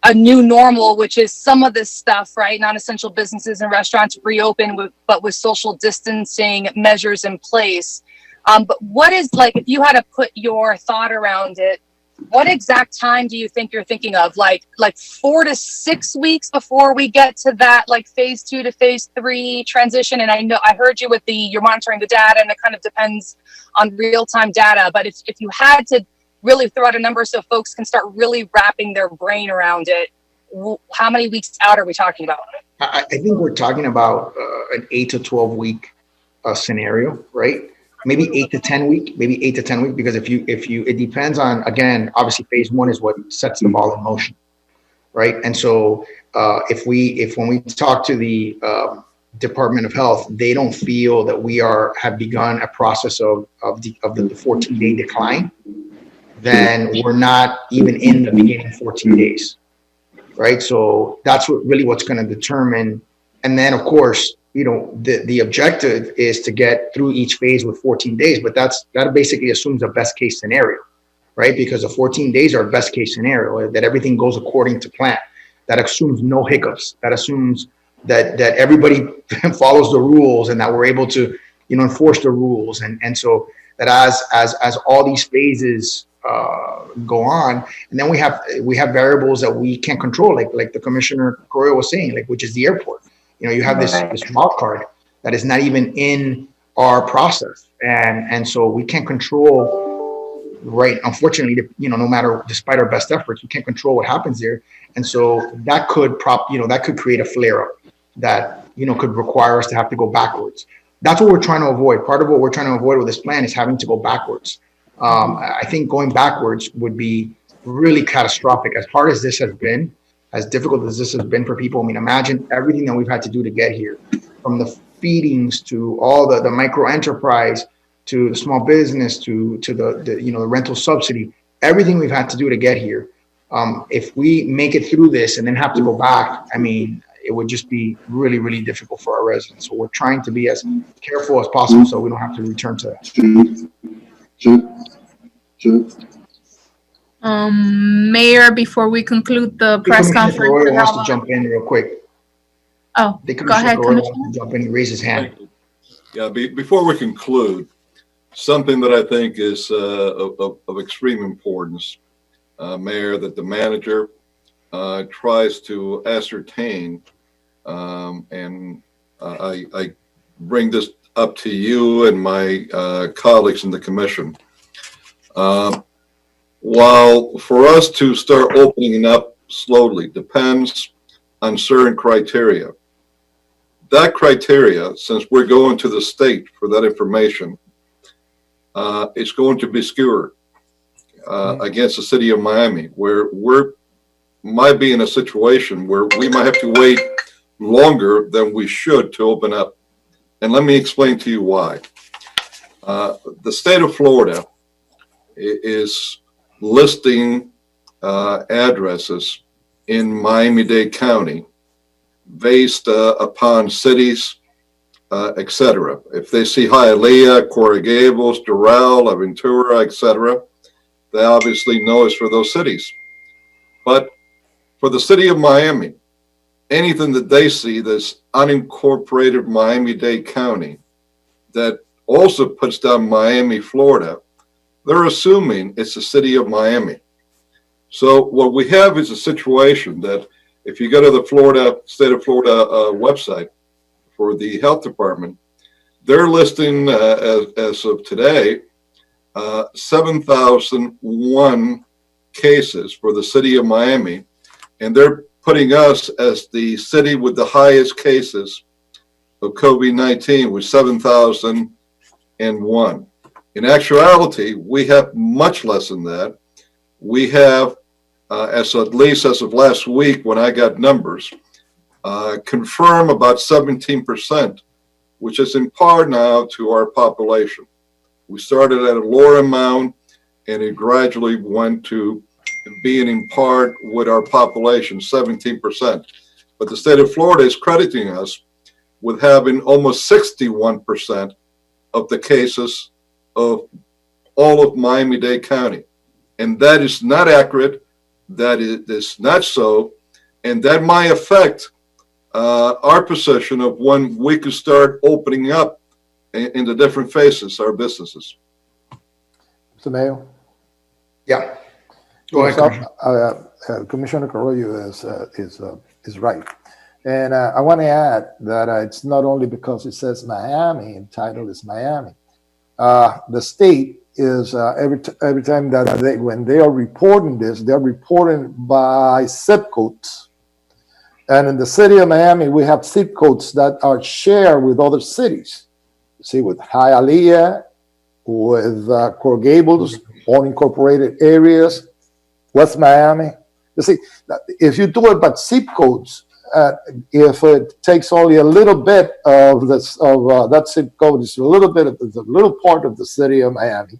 a new normal, which is some of this stuff, right? Non-essential businesses and restaurants reopen, but with social distancing measures in place. But what is, like, if you had to put your thought around it, what exact time do you think you're thinking of? Like 4 to 6 weeks before we get to that, like, phase 2 to phase 3 transition? And I know I heard you with you're monitoring the data, and it kind of depends on real-time data. But if you had to really throw out a number so folks can start really wrapping their brain around it, how many weeks out are we talking about? I think we're talking about an 8 to 12 week scenario, right? Maybe 8 to 10 week, because if you, it depends on, again, obviously phase 1 is what sets the ball in motion, right? And so when we talk to the Department of Health, they don't feel that we have begun a process of the 14-day decline, then we're not even in the beginning 14 days, right? So that's what's going to determine. And then, of course, the objective is to get through each phase with 14 days, but that basically assumes a best case scenario, right? Because the 14 days are a best case scenario, that everything goes according to plan. That assumes no hiccups. That assumes that everybody follows the rules and that we're able to, enforce the rules. And so that as all these phases go on, and then we have variables that we can't control, like the Commissioner Correa was saying, which is the airport. You have this wild card that is not even in our process, and so we can't control. Right, unfortunately, despite our best efforts, we can't control what happens there, and so that could create a flare up that could require us to have to go backwards. That's what we're trying to avoid. Part of what we're trying to avoid with this plan is having to go backwards. I think going backwards would be really catastrophic. As hard as this has been, as difficult as this has been for people, I mean, imagine everything that we've had to do to get here, from the feedings to all the micro enterprise, to the small business, to the rental subsidy, everything we've had to do to get here. If we make it through this and then have to go back, I mean, it would just be really, really difficult for our residents. So we're trying to be as careful as possible so we don't have to return to that. Mayor, before we conclude the press conference, Correa wants to jump in real quick. Oh, go ahead, Commissioner. Jump in, raise his hand. Yeah, before we conclude, something that I think is of extreme importance, Mayor, that the manager tries to ascertain, and I bring this up to you and my colleagues in the commission. While for us to start opening up slowly depends on certain criteria, that criteria, since we're going to the state for that information, it's going to be skewered against the city of Miami, where might be in a situation where we might have to wait longer than we should to open up. And let me explain to you why. The state of Florida is listing addresses in Miami-Dade County based upon cities, etc. If they see Hialeah, Coral Gables, Doral, Aventura, etc., they obviously know it's for those cities. But for the city of Miami, anything that they see that's unincorporated Miami-Dade County that also puts down Miami, Florida, they're assuming it's the city of Miami. So what we have is a situation that if you go to the state of Florida website for the health department, they're listing as of today 7,001 cases for the city of Miami, and they're putting us as the city with the highest cases of COVID-19 with 7,001. In actuality, we have much less than that. We have, at least as of last week when I got numbers, confirm about 17%, which is in part now to our population. We started at a lower amount and it gradually went to being in part with our population, 17%. But the state of Florida is crediting us with having almost 61% of the cases of all of Miami-Dade County. And that is not accurate. That is not so. And that might affect our position of when we could start opening up in the different phases, our businesses. Mr. Mayor? Yeah. Go ahead, Commissioner. Commissioner Carrillo is right. And I want to add that it's not only because it says Miami and title is Miami. The state is every time that when they are reporting this, they're reporting by zip codes. And in the city of Miami, we have zip codes that are shared with other cities. See, with Hialeah, with Coral Gables, unincorporated areas, West Miami. You see, if you do it by zip codes, if it takes only a little bit of this that zip code, it's a little part of the city of Miami,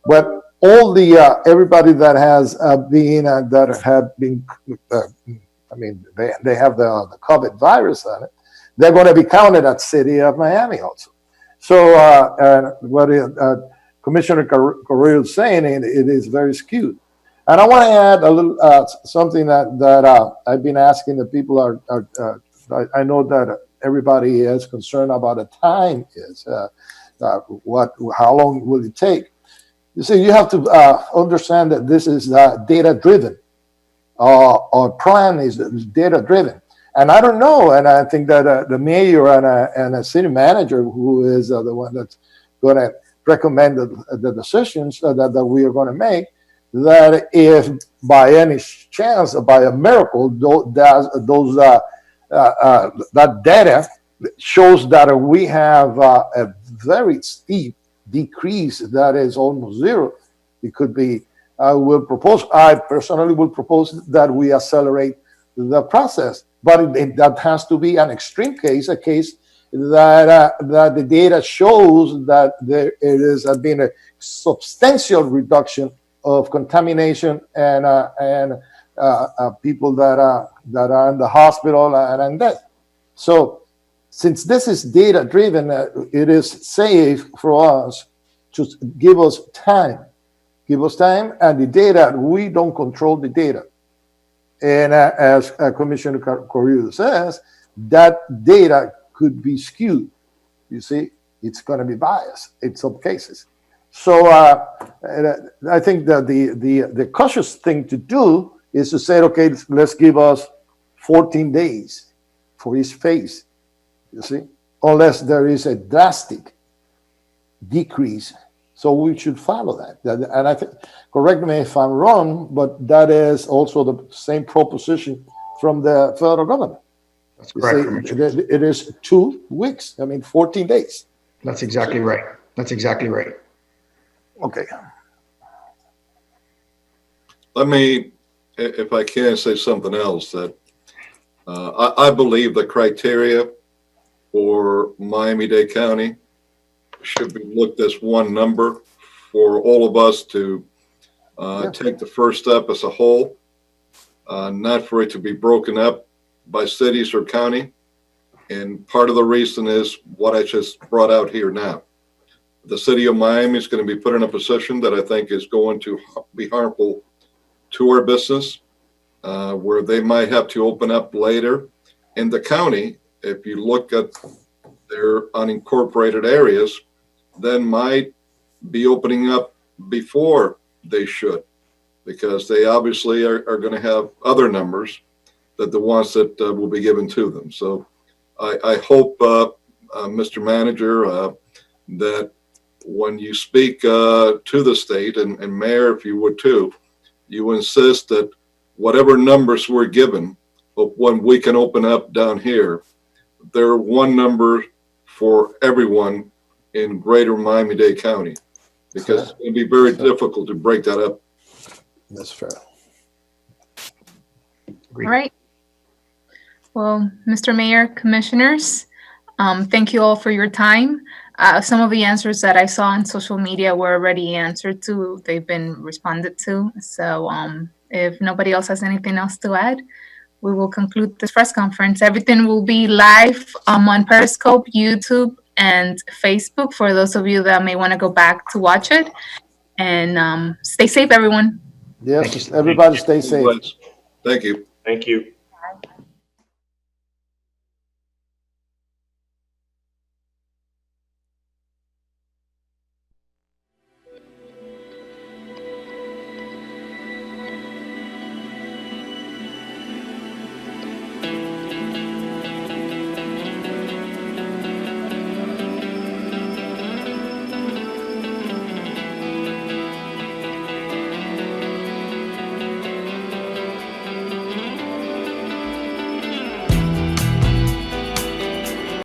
but all the everybody that has been I mean, they have the COVID virus on it, they're going to be counted at city of Miami also. So what Commissioner Carrillo is saying, it is very skewed. And I want to add a little something that I've been asking the people. I know that everybody is concerned about the time is how long will it take? You see, you have to understand that this is data driven. Our plan is data driven, and I don't know. And I think that the mayor and a city manager, who is the one that's going to recommend the decisions that we are going to make, that if by any chance, by a miracle, that data shows that we have a very steep decrease that is almost zero, it could be. I personally will propose that we accelerate the process, but that has to be an extreme case, a case that the data shows that there has been a substantial reduction of contamination and people that are in the hospital and death. So, since this is data driven, it is safe for us to give us time. Give us time, and the data, we don't control the data. And as Commissioner Carrillo says, that data could be skewed. You see, it's going to be biased in some cases. So I think that the cautious thing to do is to say, okay, let's give us 14 days for each phase, you see, unless there is a drastic decrease. So we should follow that. And I think, correct me if I'm wrong, but that is also the same proposition from the federal government. That's correct. It is 2 weeks. 14 days. That's exactly right. That's exactly right. Okay. Let me, if I can, say something else that I believe the criteria for Miami-Dade County should be looked as one number for all of us to take the first step as a whole, not for it to be broken up by cities or county. And part of the reason is what I just brought out here now. The city of Miami is going to be put in a position that I think is going to be harmful to our business, where they might have to open up later. In the county, if you look at their unincorporated areas, then might be opening up before they should, because they obviously are going to have other numbers. that the ones that will be given to them. So I hope, Mr. Manager, that when you speak to the state, and Mayor, if you would too, you insist that whatever numbers we're given of when we can open up down here, they're one number for everyone in greater Miami-Dade County, because it's going to be very difficult to break that up. That's fair. All right. Well, Mr. Mayor, commissioners, thank you all for your time. Some of the answers that I saw on social media were already answered to. They've been responded to. So if nobody else has anything else to add, we will conclude this press conference. Everything will be live on Periscope, YouTube, and Facebook for those of you that may want to go back to watch it. And stay safe, everyone. Yes, everybody stay safe. Thank you. Thank you.